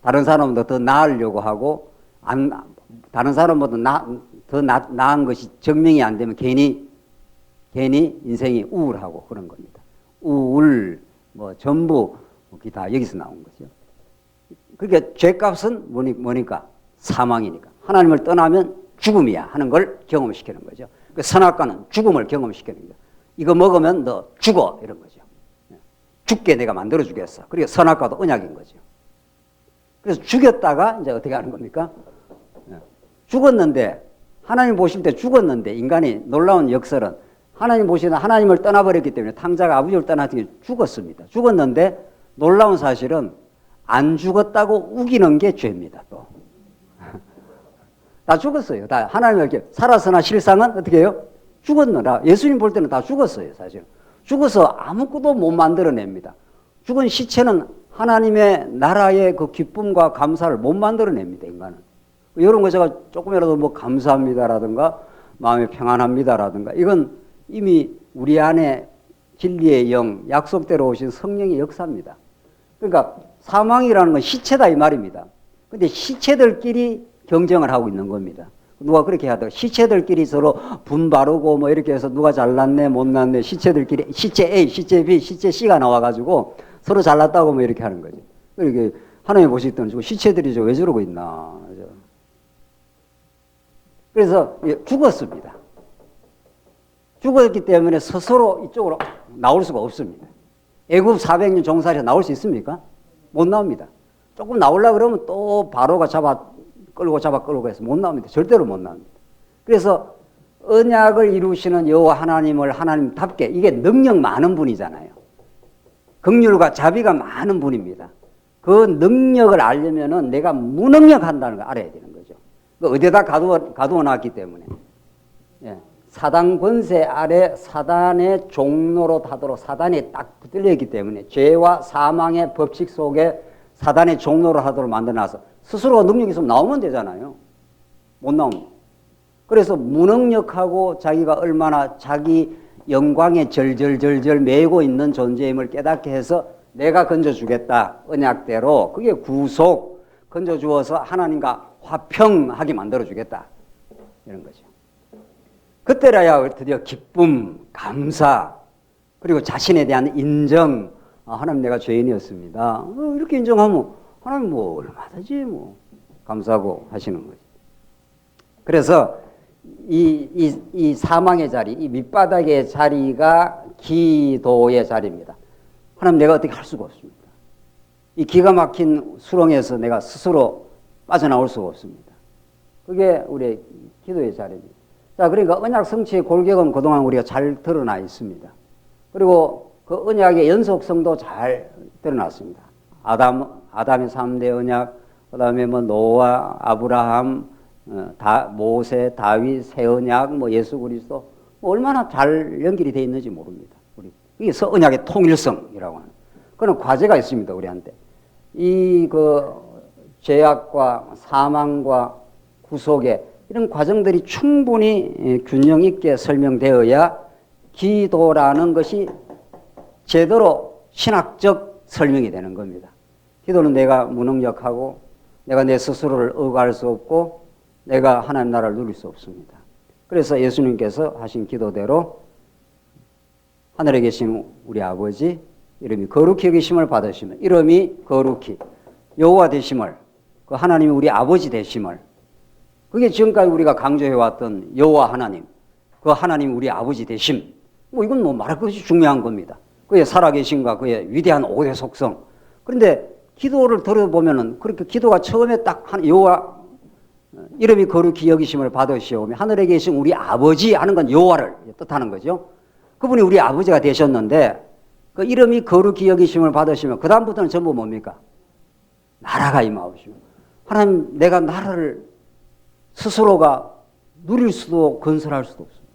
다른 사람보다 더 나으려고 하고 다른 사람보다 더 나은 것이 증명이 안 되면 괜히 인생이 우울하고 그런 겁니다. 우울, 전부 다 여기서 나온 거죠. 그러니까 죄값은 뭐니까? 사망이니까. 하나님을 떠나면 죽음이야 하는 걸 경험시키는 거죠. 그 선악과는 죽음을 경험시키는 거죠. 이거 먹으면 너 죽어 이런 거죠. 죽게 내가 만들어 주겠어. 그리고 선악과도 언약인 거죠. 그래서 죽였다가 이제 어떻게 하는 겁니까? 죽었는데 하나님 보실 때 죽었는데 인간이 놀라운 역설은 하나님 보시는 하나님을 떠나버렸기 때문에 탕자가 아버지를 떠나서 죽었습니다. 죽었는데 놀라운 사실은 안 죽었다고 우기는 게 죄입니다. 또 다 죽었어요. 다 하나님 이렇게 살았으나 실상은 어떻게 해요? 죽었느라. 예수님 볼 때는 다 죽었어요. 사실 죽어서 아무것도 못 만들어냅니다. 죽은 시체는 하나님의 나라의 그 기쁨과 감사를 못 만들어냅니다. 인간은. 이런 거 제가 조금이라도 감사합니다라든가 마음이 평안합니다라든가 이건 이미 우리 안에 진리의 영, 약속대로 오신 성령의 역사입니다. 그러니까 사망이라는 건 시체다 이 말입니다. 근데 시체들끼리 경쟁을 하고 있는 겁니다. 누가 그렇게 하다가 시체들끼리 서로 분바르고 이렇게 해서 누가 잘났네 못났네 시체들끼리 시체 A, 시체 B, 시체 C가 나와가지고 서로 잘났다고 이렇게 하는 거죠. 이렇게 하나님 보실 때는 시체들이 왜 저러고 있나. 그래서 죽었습니다. 죽었기 때문에 스스로 이쪽으로 나올 수가 없습니다. 애굽 400년 종살이에서 나올 수 있습니까? 못 나옵니다. 조금 나오려고 그러면 또 바로가 끌고 해서 못 나옵니다. 절대로 못 나옵니다. 그래서 언약을 이루시는 여호와 하나님을 하나님답게 이게 능력 많은 분이잖아요. 긍휼과 자비가 많은 분입니다. 그 능력을 알려면은 내가 무능력한다는 걸 알아야 되는 거죠. 어디다 가두어 놨기 때문에. 사단 권세 아래 사단의 종로로 타도록 사단이 딱 붙들려 있기 때문에 죄와 사망의 법칙 속에 사단의 종로로 하도록 만들어놔서 스스로가 능력이 있으면 나오면 되잖아요. 못 나옵니다. 그래서 무능력하고 자기가 얼마나 자기 영광에 절절절절 매고 있는 존재임을 깨닫게 해서 내가 건져주겠다. 언약대로 그게 구속 건져주어서 하나님과 화평하게 만들어주겠다. 이런 거죠. 그때라야 드디어 기쁨, 감사 그리고 자신에 대한 인정. 하나님 내가 죄인이었습니다. 이렇게 인정하면 하나님 얼마든지 감사하고 하시는 거죠. 그래서 이 사망의 자리, 이 밑바닥의 자리가 기도의 자리입니다. 하나님 내가 어떻게 할 수가 없습니다. 이 기가 막힌 수렁에서 내가 스스로 빠져나올 수가 없습니다. 그게 우리의 기도의 자리입니다. 자, 그러니까 언약 성취의 골격은 그동안 우리가 잘 드러나 있습니다. 그리고 그 언약의 연속성도 잘 드러났습니다. 아담의 3대 언약, 그 다음에 노아, 아브라함, 모세, 다윗, 새 언약, 예수 그리스도 얼마나 잘 연결이 되어 있는지 모릅니다. 이게 언약의 통일성이라고 하는 그런 과제가 있습니다. 우리한테 이 죄악과 사망과 구속의 이런 과정들이 충분히 균형 있게 설명되어야 기도라는 것이 제대로 신학적 설명이 되는 겁니다. 기도는 내가 무능력하고 내가 내 스스로를 억압할 수 없고 내가 하나님 나라를 누릴 수 없습니다. 그래서 예수님께서 하신 기도대로 하늘에 계신 우리 아버지 이름이 거룩히 여기심을 받으시면 이름이 거룩히 여호와 되심을 그 하나님이 우리 아버지 되심을 그게 지금까지 우리가 강조해왔던 여호와 하나님 그 하나님 우리 아버지 되심 이건 말할 것이 중요한 겁니다. 그의 살아계심과 그의 위대한 오대 속성. 그런데 기도를 들어보면은 그렇게 기도가 처음에 딱 여호와 이름이 거룩히 여기심을 받으시오며 하늘에 계신 우리 아버지 하는 건 여호와를 뜻하는 거죠. 그분이 우리 아버지가 되셨는데 그 이름이 거룩히 여기심을 받으시면 그 다음부터는 전부 뭡니까? 나라가 임하옵시며. 하나님, 내가 나라를 스스로가 누릴 수도 건설할 수도 없습니다.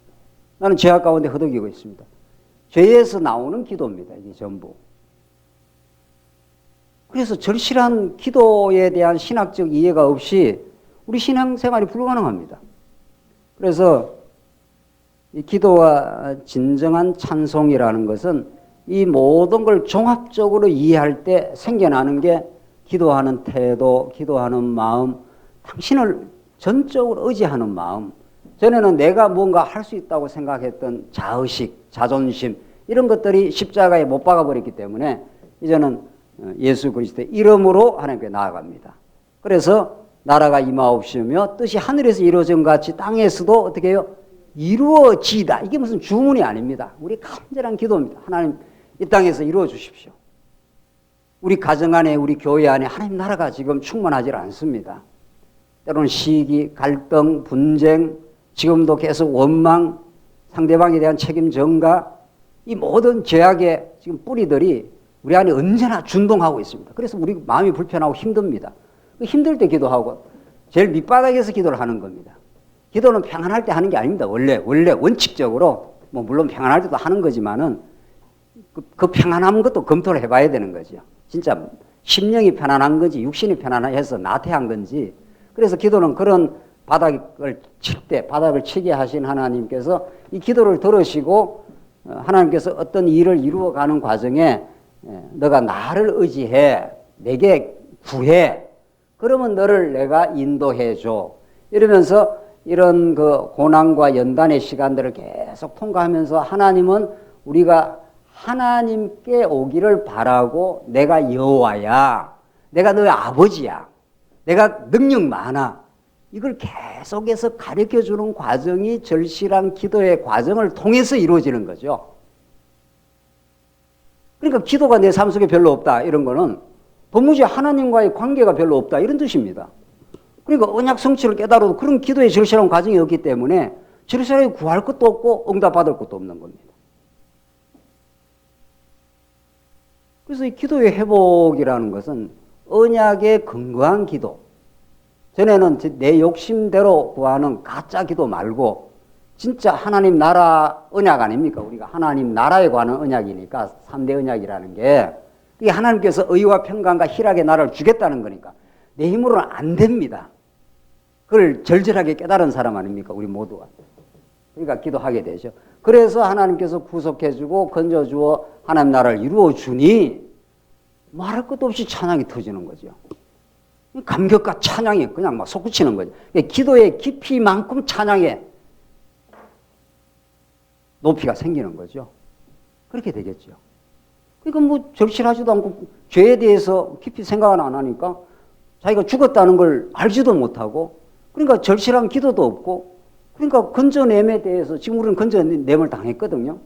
나는 죄악 가운데 허덕이고 있습니다. 죄에서 나오는 기도입니다. 이게 전부. 그래서 절실한 기도에 대한 신학적 이해가 없이 우리 신앙생활이 불가능합니다. 그래서 이 기도와 진정한 찬송이라는 것은 이 모든 걸 종합적으로 이해할 때 생겨나는 게 기도하는 태도, 기도하는 마음, 당신을 전적으로 의지하는 마음. 전에는 내가 뭔가 할 수 있다고 생각했던 자의식, 자존심 이런 것들이 십자가에 못 박아버렸기 때문에 이제는 예수 그리스도의 이름으로 하나님께 나아갑니다. 그래서 나라가 임하옵시며 뜻이 하늘에서 이루어진 것 같이 땅에서도 어떻게 해요? 이루어지다. 이게 무슨 주문이 아닙니다. 우리 간절한 기도입니다. 하나님 이 땅에서 이루어 주십시오. 우리 가정 안에, 우리 교회 안에 하나님 나라가 지금 충만하지 않습니다. 때로는 시기, 갈등, 분쟁, 지금도 계속 원망, 상대방에 대한 책임 전가, 이 모든 죄악의 지금 뿌리들이 우리 안에 언제나 준동하고 있습니다. 그래서 우리 마음이 불편하고 힘듭니다. 힘들 때 기도하고 제일 밑바닥에서 기도를 하는 겁니다. 기도는 평안할 때 하는 게 아닙니다. 원래 원칙적으로 뭐 물론 평안할 때도 하는 거지만은 그 평안한 것도 검토를 해봐야 되는 거죠. 진짜 심령이 편안한 건지 육신이 편안해서 나태한 건지. 그래서 기도는 그런 바닥을 칠 때 바닥을 치게 하신 하나님께서 이 기도를 들으시고 하나님께서 어떤 일을 이루어가는 과정에 너가 나를 의지해 내게 구해 그러면 너를 내가 인도해 줘 이러면서 이런 그 고난과 연단의 시간들을 계속 통과하면서 하나님은 우리가 하나님께 오기를 바라고 내가 여호와야 내가 너의 아버지야 내가 능력 많아 이걸 계속해서 가르쳐주는 과정이 절실한 기도의 과정을 통해서 이루어지는 거죠. 그러니까 기도가 내 삶 속에 별로 없다 이런 거는 도무지 하나님과의 관계가 별로 없다 이런 뜻입니다. 그러니까 언약 성취를 깨달아도 그런 기도의 절실한 과정이 없기 때문에 절실하게 구할 것도 없고 응답받을 것도 없는 겁니다. 그래서 이 기도의 회복이라는 것은 언약에 근거한 기도. 전에는 내 욕심대로 구하는 가짜 기도 말고 진짜 하나님 나라 언약 아닙니까? 우리가 하나님 나라에 관한 언약이니까 3대 언약이라는 게 이게 하나님께서 의와 평강과 희락의 나라를 주겠다는 거니까 내 힘으로는 안 됩니다. 그걸 절절하게 깨달은 사람 아닙니까? 우리 모두가. 그러니까 기도하게 되죠. 그래서 하나님께서 구속해주고 건져주어 하나님 나라를 이루어주니 말할 것도 없이 찬양이 터지는 거죠. 감격과 찬양이 그냥 막 솟구치는 거죠. 기도의 깊이만큼 찬양의 높이가 생기는 거죠. 그렇게 되겠죠. 그러니까 뭐 절실하지도 않고 죄에 대해서 깊이 생각을 안 하니까 자기가 죽었다는 걸 알지도 못하고 그러니까 절실한 기도도 없고 그러니까 건져냄에 대해서 지금 우리는 건져냄을 당했거든요.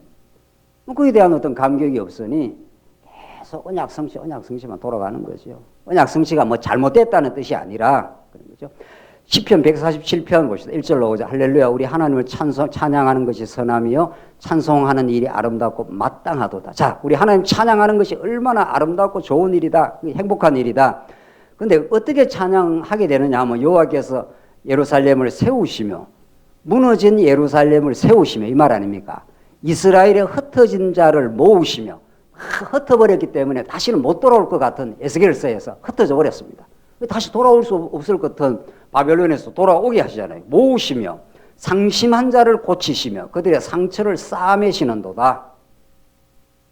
거기에 대한 어떤 감격이 없으니 계속 언약 성취만 돌아가는 거죠. 언약 성취가 뭐 잘못됐다는 뜻이 아니라 그런 거죠. 시편 147편 보시다 1절로 5절 할렐루야 우리 하나님을 찬양하는 것이 선함이요 찬송하는 일이 아름답고 마땅하도다. 자, 우리 하나님 찬양하는 것이 얼마나 아름답고 좋은 일이다. 행복한 일이다. 근데 어떻게 찬양하게 되느냐 하면 여호와께서 예루살렘을 세우시며 무너진 예루살렘을 세우시며 이 말 아닙니까? 이스라엘의 흩어진 자를 모으시며 흩어버렸기 때문에 다시는 못 돌아올 것 같은 에스겔서에서 흩어져 버렸습니다. 다시 돌아올 수 없을 것 같은 바벨론에서 돌아오게 하시잖아요. 모으시며 상심한 자를 고치시며 그들의 상처를 싸매시는도다.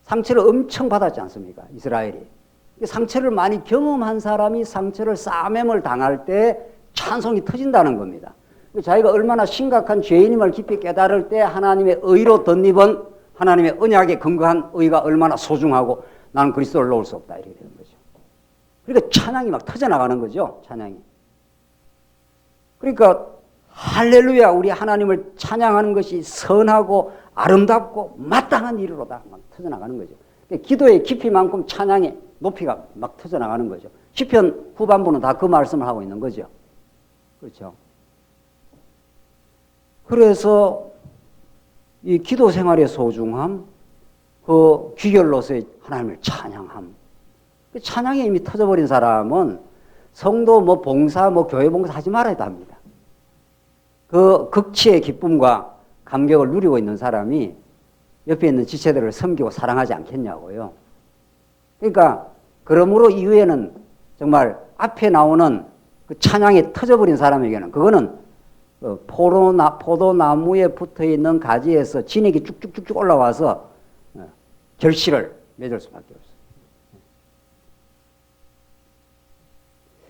상처를 엄청 받았지 않습니까? 이스라엘이. 상처를 많이 경험한 사람이 상처를 싸매을 당할 때 찬송이 터진다는 겁니다. 자기가 얼마나 심각한 죄인임을 깊이 깨달을 때 하나님의 의로 덧입은 하나님의 언약에 근거한 의가 얼마나 소중하고 나는 그리스도를 놓을 수 없다 이렇게 되는 거죠. 그러니까 찬양이 막 터져나가는 거죠. 찬양이. 그러니까 할렐루야 우리 하나님을 찬양하는 것이 선하고 아름답고 마땅한 일이로다 막 터져나가는 거죠. 그러니까 기도의 깊이만큼 찬양의 높이가 막 터져나가는 거죠. 시편 후반부는 다 그 말씀을 하고 있는 거죠. 그렇죠. 그래서 이 기도 생활의 소중함, 그 귀결로서의 하나님을 찬양함. 그 찬양이 이미 터져버린 사람은 성도 뭐 봉사, 뭐 교회 봉사 하지 말아야 합니다. 그 극치의 기쁨과 감격을 누리고 있는 사람이 옆에 있는 지체들을 섬기고 사랑하지 않겠냐고요. 그러니까 그러므로 이후에는 정말 앞에 나오는 그 찬양이 터져버린 사람에게는 그거는 포도나무에 붙어있는 가지에서 진액이 쭉쭉쭉쭉 올라와서 결실을 맺을 수밖에 없어요.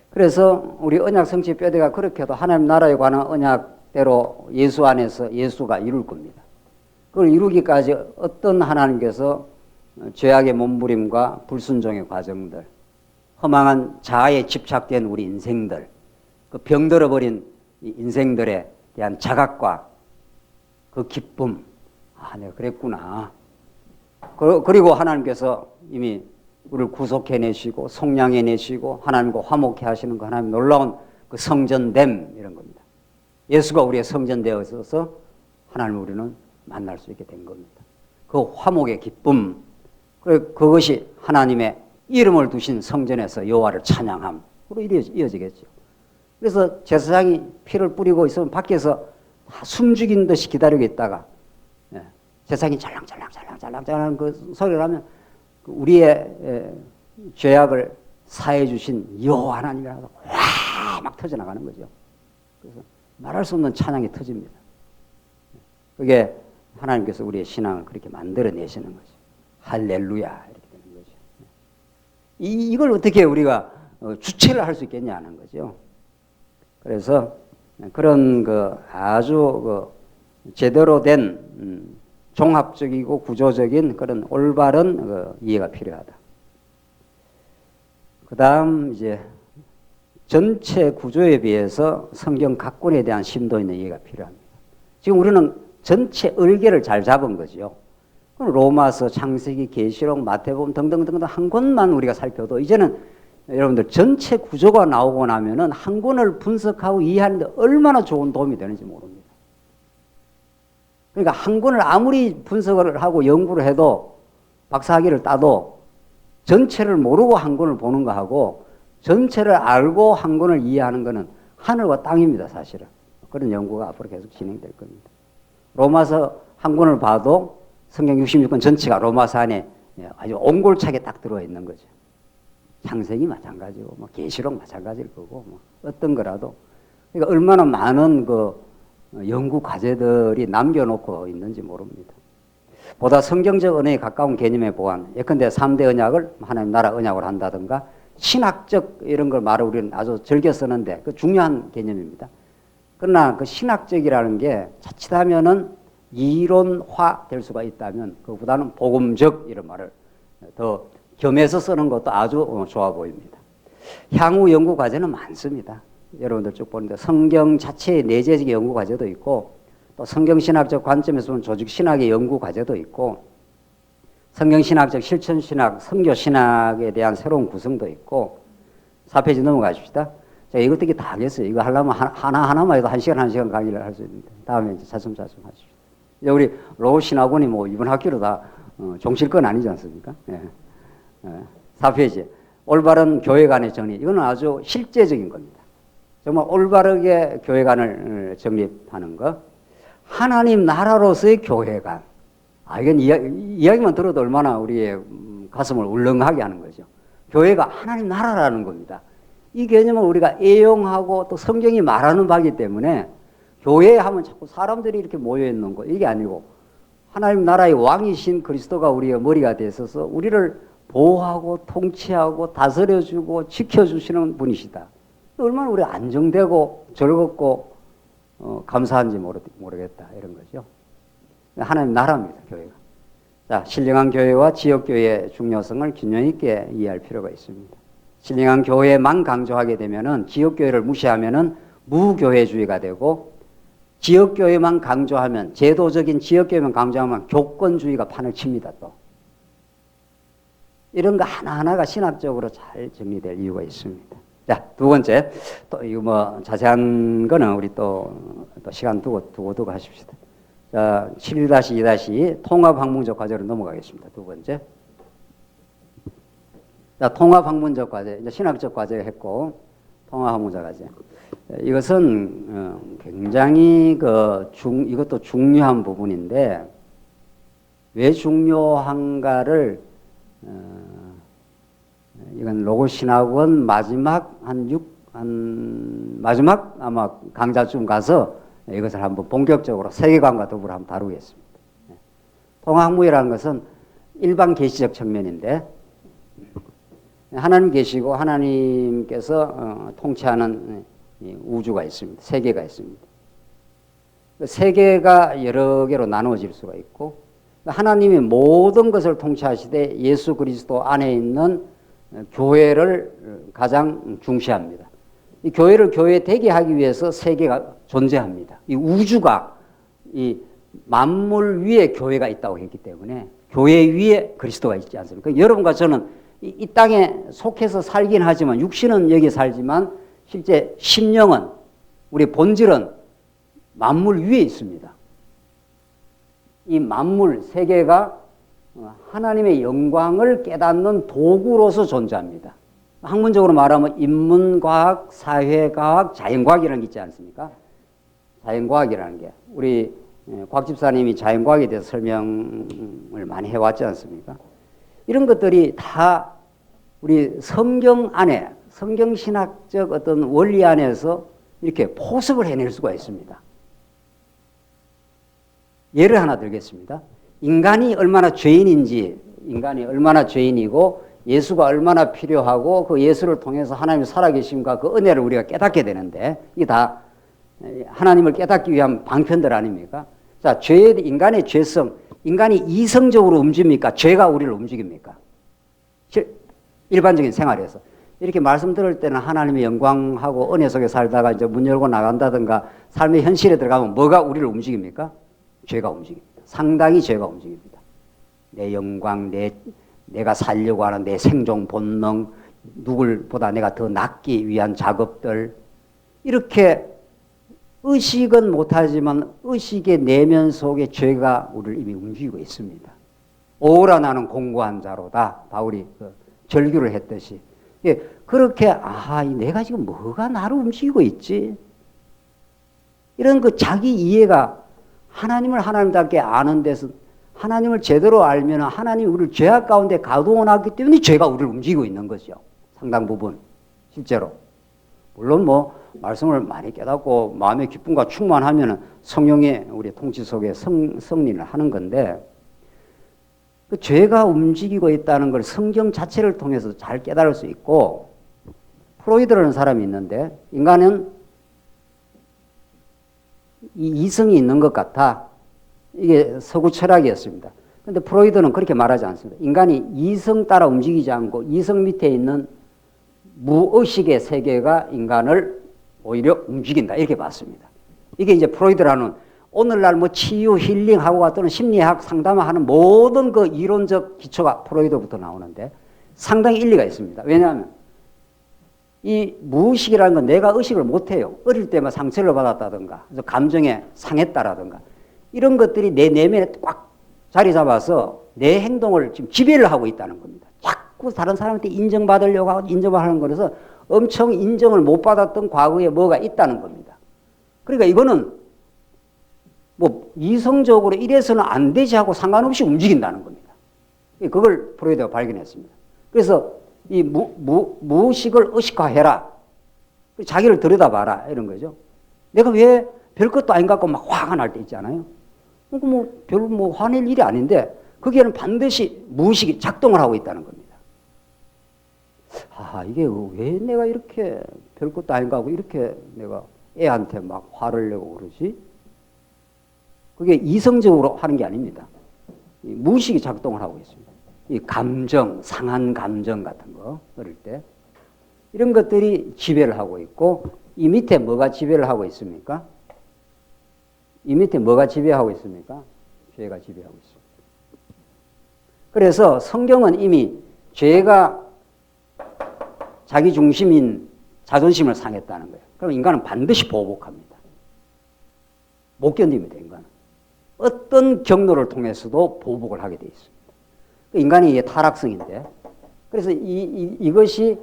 그래서 우리 언약 성취 뼈대가 그렇게 해도 하나님 나라에 관한 언약대로 예수 안에서 예수가 이룰 겁니다. 그걸 이루기까지 어떤 하나님께서 죄악의 몸부림과 불순종의 과정들, 허망한 자아에 집착된 우리 인생들, 그 병들어버린 인생들에 대한 자각과 그 기쁨, 내가 그랬구나. 그리고 하나님께서 이미 우리를 구속해내시고 속량해내시고 하나님과 화목해 하시는 거 하나님 놀라운 그 성전됨 이런 겁니다. 예수가 우리의 성전되어 있어서 하나님을 우리는 만날 수 있게 된 겁니다. 그 화목의 기쁨, 그것이 하나님의 이름을 두신 성전에서 여호와를 찬양함으로 이어지겠죠. 그래서 제사장이 피를 뿌리고 있으면 밖에서 다 숨죽인 듯이 기다리고 있다가 제사장이 잘랑잘랑 그 소리를 하면 우리의 죄악을 사해 주신 여호와 하나님이라고 막 터져나가는 거죠. 그래서 말할 수 없는 찬양이 터집니다. 그게 하나님께서 우리의 신앙을 그렇게 만들어내시는 거죠. 할렐루야 이렇게 되는 거죠. 이걸 어떻게 우리가 주체를 할 수 있겠냐는 거죠. 그래서 그런 그 아주 그 제대로 된 종합적이고 구조적인 그런 올바른 이해가 필요하다. 그 다음 이제 전체 구조에 비해서 성경 각권에 대한 심도 있는 이해가 필요합니다. 지금 우리는 전체 얼개를 잘 잡은 거죠. 로마서, 창세기, 계시록, 마태복음 등등등 한 권만 우리가 살펴도 이제는 여러분들 전체 구조가 나오고 나면은 한 권을 분석하고 이해하는데 얼마나 좋은 도움이 되는지 모릅니다. 그러니까 한 권을 아무리 분석을 하고 연구를 해도 박사학위를 따도 전체를 모르고 한 권을 보는 거하고 전체를 알고 한 권을 이해하는 것은 하늘과 땅입니다, 사실은. 그런 연구가 앞으로 계속 진행될 겁니다. 로마서 한 권을 봐도 성경 66권 전체가 로마서 안에 아주 옹골차게 딱 들어와 있는 거죠. 창세기 마찬가지고, 뭐 계시록 마찬가지일 거고, 뭐 어떤 거라도. 그러니까 얼마나 많은 그 연구 과제들이 남겨놓고 있는지 모릅니다. 보다 성경적 언어에 가까운 개념의 보완, 예컨대 3대 언약을 하나님 나라 언약으로 한다든가 신학적 이런 걸 말을 우리는 아주 즐겨 쓰는데 그 중요한 개념입니다. 그러나 그 신학적이라는 게 자칫하면은 이론화 될 수가 있다면 그보다는 복음적 이런 말을 더 겸해서 쓰는 것도 아주 좋아 보입니다. 향후 연구 과제는 많습니다. 여러분들 쭉 보는데 성경 자체의 내재적 연구 과제도 있고 또 성경신학적 관점에서 보면 조직신학의 연구 과제도 있고 성경신학적 실천신학, 선교신학에 대한 새로운 구성도 있고 4페이지 넘어가십시다. 제가 이것 되게 다 하겠어요. 이거 하려면 하나만 해도 1시간 강의를 할 수 있는데 다음에 이제 차츰차츰 하십시오. 이제 우리 로신학원이 뭐 이번 학기로 다 종칠 건 아니지 않습니까? 4페이지. 올바른 교회관의 정리. 이건 아주 실제적인 겁니다. 정말 올바르게 교회관을 정립하는 것. 하나님 나라로서의 교회관. 이건 이야기만 들어도 얼마나 우리의 가슴을 울렁하게 하는 거죠. 교회가 하나님 나라라는 겁니다. 이 개념을 우리가 애용하고 또 성경이 말하는 바이기 때문에 교회 하면 자꾸 사람들이 이렇게 모여있는 거 이게 아니고 하나님 나라의 왕이신 그리스도가 우리의 머리가 되어서 우리를 보호하고 통치하고 다스려주고 지켜주시는 분이시다. 얼마나 우리 안정되고 즐겁고 감사한지 모르겠다 이런 거죠. 하나님 나라입니다, 교회가. 자, 신령한 교회와 지역교회의 중요성을 균형 있게 이해할 필요가 있습니다. 신령한 교회만 강조하게 되면은 지역교회를 무시하면은 무교회주의가 되고 지역교회만 강조하면 제도적인 지역교회만 강조하면 교권주의가 판을 칩니다, 또. 이런 거 하나하나가 신학적으로 잘 정리될 이유가 있습니다. 자, 두 번째. 또 이거 뭐 자세한 거는 우리 또 시간 두고 하십시다. 자, 11-2- 통합학문적 과제로 넘어가겠습니다. 두 번째. 자, 통합학문적 과제. 이제 신학적 과제 했고, 통합학문자가죠. 이것은 굉장히 이것도 중요한 부분인데 왜 중요한가를 이건 로고신학원 마지막 마지막 아마 강좌쯤 가서 이것을 한번 본격적으로 세계관과 더불어 한번 다루겠습니다. 통합학문이라는 것은 일반 계시적 측면인데 하나님 계시고 하나님께서 통치하는 우주가 있습니다. 세계가 있습니다. 세계가 여러 개로 나누어질 수가 있고 하나님이 모든 것을 통치하시되 예수 그리스도 안에 있는 교회를 가장 중시합니다. 이 교회를 교회 되게 하기 위해서 세계가 존재합니다. 이 우주가 이 만물 위에 교회가 있다고 했기 때문에 교회 위에 그리스도가 있지 않습니까? 여러분과 저는 이 땅에 속해서 살긴 하지만 육신은 여기 살지만 실제 심령은 우리 본질은 만물 위에 있습니다. 이 만물 세계가 하나님의 영광을 깨닫는 도구로서 존재합니다. 학문적으로 말하면 인문과학, 사회과학, 자연과학이라는 게 있지 않습니까? 자연과학이라는 게 우리 곽 집사님이 자연과학에 대해서 설명을 많이 해왔지 않습니까? 이런 것들이 다 우리 성경 안에 성경신학적 어떤 원리 안에서 이렇게 포섭을 해낼 수가 있습니다. 예를 하나 들겠습니다. 인간이 얼마나 죄인인지, 인간이 얼마나 죄인이고 예수가 얼마나 필요하고 그 예수를 통해서 하나님의 살아계심과 그 은혜를 우리가 깨닫게 되는데 이게 다 하나님을 깨닫기 위한 방편들 아닙니까? 자, 인간의 죄성, 인간이 이성적으로 움직입니까? 죄가 우리를 움직입니까? 일반적인 생활에서. 이렇게 말씀 들을 때는 하나님의 영광하고 은혜 속에 살다가 이제 문 열고 나간다든가 삶의 현실에 들어가면 뭐가 우리를 움직입니까? 죄가 움직입니다. 상당히 죄가 움직입니다. 내 영광, 내가 살려고 하는 내 생존 본능, 누굴보다 내가 더 낫기 위한 작업들, 이렇게 의식은 못하지만 의식의 내면 속에 죄가 우리를 이미 움직이고 있습니다. 오라 나는 공고한 자로다. 바울이 절규를 했듯이. 그렇게 내가 지금 뭐가 나를 움직이고 있지? 이런 자기 이해가 하나님을 하나님답게 아는 데서 하나님을 제대로 알면 하나님이 우리를 죄악 가운데 가두어놨기 때문에 죄가 우리를 움직이고 있는 거죠. 상당 부분 실제로. 물론 말씀을 많이 깨닫고 마음의 기쁨과 충만하면 성령의 우리 통치 속에 승리를 하는 건데 그 죄가 움직이고 있다는 걸 성경 자체를 통해서 잘 깨달을 수 있고 프로이드라는 사람이 있는데 인간은 이 이성이 있는 것 같아. 이게 서구 철학이었습니다. 그런데 프로이드는 그렇게 말하지 않습니다. 인간이 이성 따라 움직이지 않고 이성 밑에 있는 무의식의 세계가 인간을 오히려 움직인다. 이렇게 봤습니다. 이게 이제 프로이드라는 오늘날 치유, 힐링하고 또는 심리학 상담하는 모든 그 이론적 기초가 프로이드부터 나오는데 상당히 일리가 있습니다. 왜냐하면 이 무의식이라는 건 내가 의식을 못해요. 어릴 때만 상처를 받았다든가 감정에 상했다라든가 이런 것들이 내 내면에 꽉 자리 잡아서 내 행동을 지금 지배를 하고 있다는 겁니다. 자꾸 다른 사람한테 인정받으려고 하고 인정하는 거라서 엄청 인정을 못 받았던 과거에 뭐가 있다는 겁니다. 그러니까 이거는 이성적으로 이래서는 안 되지 하고 상관없이 움직인다는 겁니다. 그걸 프로이드가 발견했습니다. 그래서 이 무의식을 의식화해라. 자기를 들여다봐라. 이런 거죠. 내가 왜 별것도 아닌 것 같고 막 화가 날 때 있잖아요. 별 화낼 일이 아닌데 거기에는 반드시 무의식이 작동을 하고 있다는 겁니다. 이게 왜 내가 이렇게 별것도 아닌 것 같고 이렇게 내가 애한테 막 화를 내고 그러지? 그게 이성적으로 하는 게 아닙니다. 무의식이 작동을 하고 있습니다. 이 감정, 상한 감정 같은 거, 어릴 때. 이런 것들이 지배를 하고 있고, 이 밑에 뭐가 지배를 하고 있습니까? 이 밑에 뭐가 지배하고 있습니까? 죄가 지배하고 있습니다. 그래서 성경은 이미 죄가 자기 중심인 자존심을 상했다는 거예요. 그럼 인간은 반드시 보복합니다. 못 견딥니다, 인간은. 어떤 경로를 통해서도 보복을 하게 돼 있습니다. 인간이 이게 타락성인데, 그래서 이것이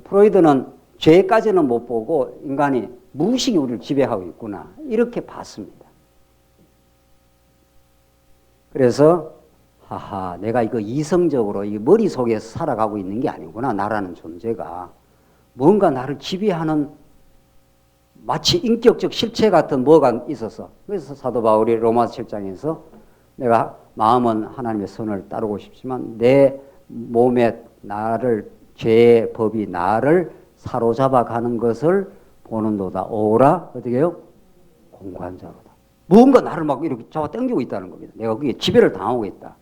프로이드는 죄까지는 못 보고 인간이 무의식이 우리를 지배하고 있구나 이렇게 봤습니다. 그래서 하하 내가 이거 이성적으로 이 머릿속에서 살아가고 있는 게 아니구나. 나라는 존재가 뭔가 나를 지배하는 마치 인격적 실체 같은 뭐가 있어서 그래서 사도 바울이 로마서 7장에서 내가 마음은 하나님의 선을 따르고 싶지만 내 몸에 나를 죄의 법이 나를 사로잡아 가는 것을 보는도다. 오라 어떻게 해요? 공고한 자로다. 뭔가 나를 막 이렇게 잡아 당기고 있다는 겁니다. 내가 그게 지배를 당하고 있다.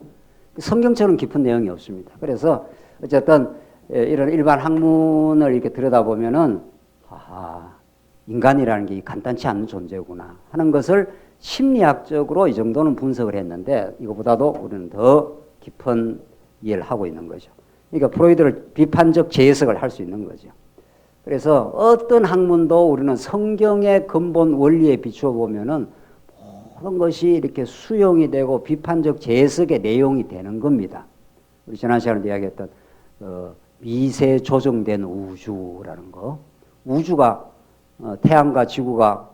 성경처럼 깊은 내용이 없습니다. 그래서 어쨌든 이런 일반 학문을 이렇게 들여다보면은 하하 인간이라는 게 간단치 않은 존재구나 하는 것을 심리학적으로 이 정도는 분석을 했는데 이거보다도 우리는 더 깊은 이해를 하고 있는 거죠. 그러니까 프로이드를 비판적 재해석을 할 수 있는 거죠. 그래서 어떤 학문도 우리는 성경의 근본 원리에 비추어 보면은 모든 것이 이렇게 수용이 되고 비판적 재해석의 내용이 되는 겁니다. 우리 지난 시간에 이야기했던 미세 조정된 우주라는 거. 우주가 태양과 지구가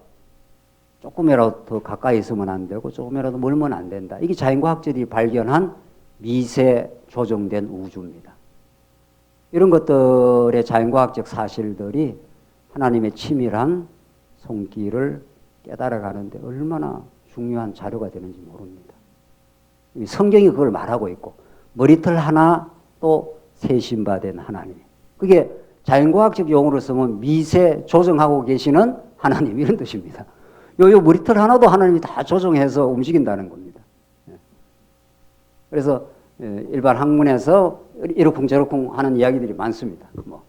조금이라도 더 가까이 있으면 안 되고 조금이라도 멀면 안 된다. 이게 자연과학자들이 발견한 미세 조정된 우주입니다. 이런 것들의 자연과학적 사실들이 하나님의 치밀한 손길을 깨달아가는데 얼마나 중요한 자료가 되는지 모릅니다. 성경이 그걸 말하고 있고 머리털 하나 또 세신바된 하나님. 그게 자연과학적 용어로 쓰면 미세 조정하고 계시는 하나님 이런 뜻입니다. 요 머리털 하나도 하나님이 다 조정해서 움직인다는 겁니다. 그래서 일반 학문에서 이러쿵저러쿵 하는 이야기들이 많습니다. 뭐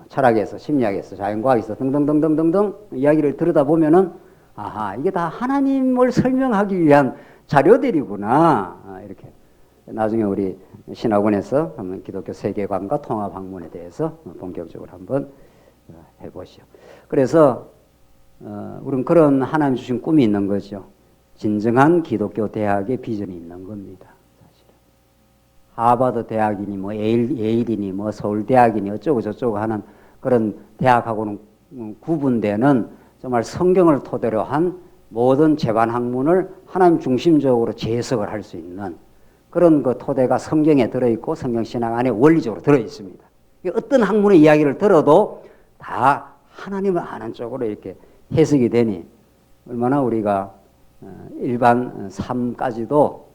철학에서 심리학에서 자연과학에서 등등등등등등 이야기를 들여다보면은 아하 이게 다 하나님을 설명하기 위한 자료들이구나 이렇게 나중에 우리 신학원에서 한번 기독교 세계관과 통합학문에 대해서 본격적으로 한번 해보시죠. 그래서 우리는 그런 하나님 주신 꿈이 있는 거죠. 진정한 기독교 대학의 비전이 있는 겁니다. 사실은. 하버드 대학이니 뭐 예일이니 뭐 서울대학이니 어쩌고 저쩌고 하는 그런 대학하고는 구분되는 정말 성경을 토대로 한 모든 재반학문을 하나님 중심적으로 재해석을 할 수 있는 그런 그 토대가 성경에 들어있고 성경신학 안에 원리적으로 들어있습니다. 어떤 학문의 이야기를 들어도 다 하나님을 아는 쪽으로 이렇게 해석이 되니 얼마나 우리가 일반 삶까지도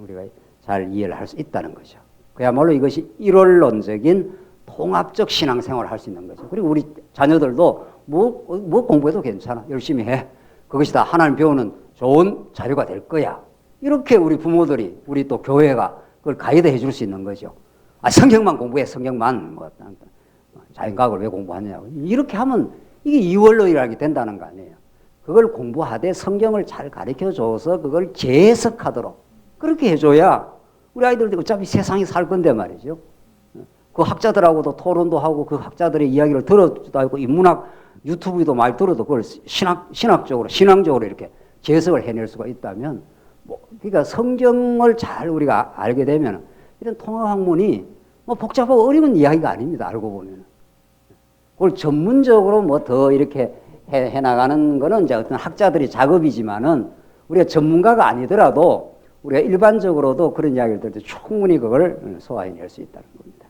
우리가 잘 이해를 할 수 있다는 거죠. 그야말로 이것이 일원론적인 통합적 신앙생활을 할 수 있는 거죠. 그리고 우리 자녀들도 뭐 공부해도 괜찮아. 열심히 해. 그것이 다 하나님 배우는 좋은 자료가 될 거야. 이렇게 우리 부모들이 우리 또 교회가 그걸 가이드 해줄 수 있는 거죠. 아, 성경만 공부해. 성경만. 자연과학을 왜 공부하냐고. 이렇게 하면 이게 이원론이라게 된다는 거 아니에요. 그걸 공부하되 성경을 잘 가르쳐줘서 그걸 재해석하도록 그렇게 해줘야 우리 아이들도 어차피 세상에 살 건데 말이죠. 그 학자들하고도 토론도 하고 그 학자들의 이야기를 들어도 하고 인문학 유튜브도 많이 들어도 그걸 신학적으로 신앙적으로 이렇게 재해석을 해낼 수가 있다면 그러니까 성경을 잘 우리가 알게 되면 이런 통합학문이 뭐 복잡하고 어려운 이야기가 아닙니다. 알고 보면. 그걸 전문적으로 뭐 더 이렇게 해나가는 거는 이제 어떤 학자들이 작업이지만은 우리가 전문가가 아니더라도 우리가 일반적으로도 그런 이야기를 들을 때 충분히 그걸 소화해낼 수 있다는 겁니다.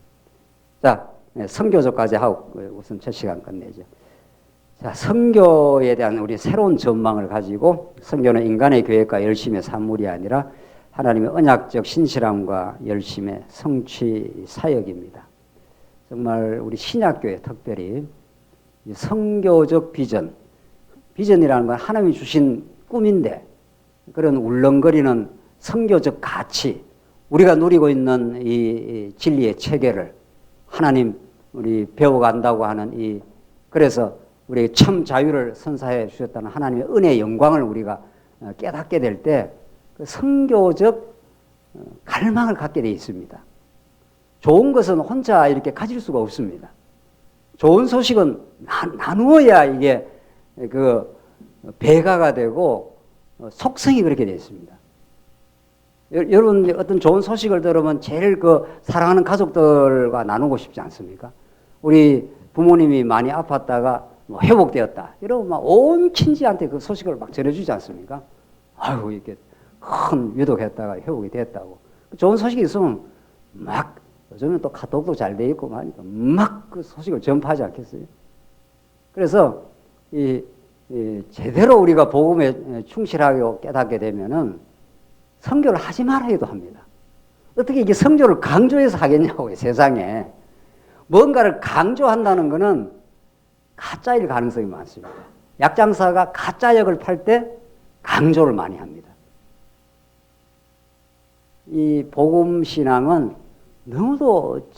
자, 선교조까지 하고 우선 첫 시간 끝내죠. 자, 선교에 대한 우리 새로운 전망을 가지고 선교는 인간의 계획과 열심의 산물이 아니라 하나님의 언약적 신실함과 열심의 성취 사역입니다. 정말 우리 신약교회 특별히 선교적 비전이라는 건 하나님이 주신 꿈인데 그런 울렁거리는 선교적 가치, 우리가 누리고 있는 이 진리의 체계를 하나님 우리 배워간다고 하는 그래서 우리 참 자유를 선사해 주셨다는 하나님의 은혜의 영광을 우리가 깨닫게 될 때 그 선교적 갈망을 갖게 되어 있습니다. 좋은 것은 혼자 이렇게 가질 수가 없습니다. 좋은 소식은 나누어야 이게 그 배가가 되고 속성이 그렇게 되어 있습니다. 여러분 어떤 좋은 소식을 들으면 제일 그 사랑하는 가족들과 나누고 싶지 않습니까? 우리 부모님이 많이 아팠다가 뭐 회복되었다. 이러고 막 온 친지한테 그 소식을 막 전해주지 않습니까? 아이고, 이렇게 큰 위독했다가 회복이 됐다고. 좋은 소식이 있으면 막, 요즘은 또 카톡도 잘 돼 있고 하니까 막 그 소식을 전파하지 않겠어요? 그래서 제대로 우리가 복음에 충실하게 깨닫게 되면은 선교를 하지 말아 해도 합니다. 어떻게 이게 선교를 강조해서 하겠냐고요, 세상에. 뭔가를 강조한다는 것은 가짜일 가능성이 많습니다. 약장사가 가짜 역을 팔 때 강조를 많이 합니다. 이 복음 신앙은 너무도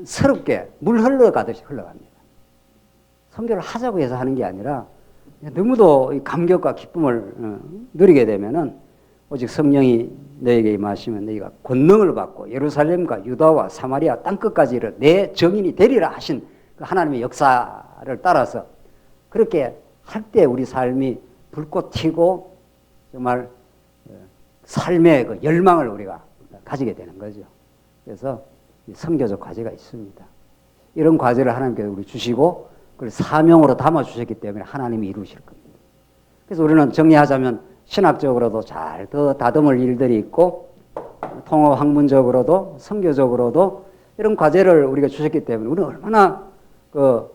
자연스럽게 물 흘러가듯이 흘러갑니다. 선교를 하자고 해서 하는 게 아니라 너무도 감격과 기쁨을 누리게 되면은 오직 성령이 너에게 임하시면 너희가 권능을 받고 예루살렘과 유다와 사마리아 땅끝까지 이르러 내 증인이 되리라 하신 그 하나님의 역사를 따라서 그렇게 할 때 우리 삶이 불꽃 튀고 정말 삶의 그 열망을 우리가 가지게 되는 거죠. 그래서 선교적 과제가 있습니다. 이런 과제를 하나님께서 우리 주시고 그걸 사명으로 담아 주셨기 때문에 하나님이 이루실 겁니다. 그래서 우리는 정리하자면 신학적으로도 잘 더 다듬을 일들이 있고 통합 학문적으로도 선교적으로도 이런 과제를 우리가 주셨기 때문에 우리는 얼마나 그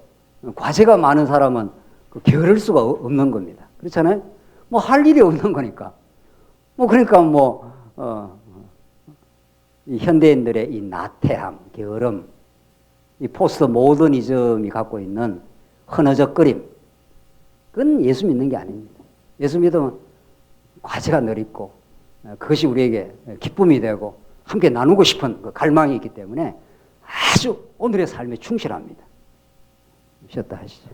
과제가 많은 사람은 그 게으를 수가 없는 겁니다. 그렇잖아요? 뭐 할 일이 없는 거니까. 그러니까 이 현대인들의 이 나태함, 게으름, 이 포스트 모더니즘이 갖고 있는 흐느적거림, 그건 예수 믿는 게 아닙니다. 예수 믿으면 과제가 늘 있고 그것이 우리에게 기쁨이 되고 함께 나누고 싶은 그 갈망이 있기 때문에 아주 오늘의 삶에 충실합니다. 쉬었다 하시죠.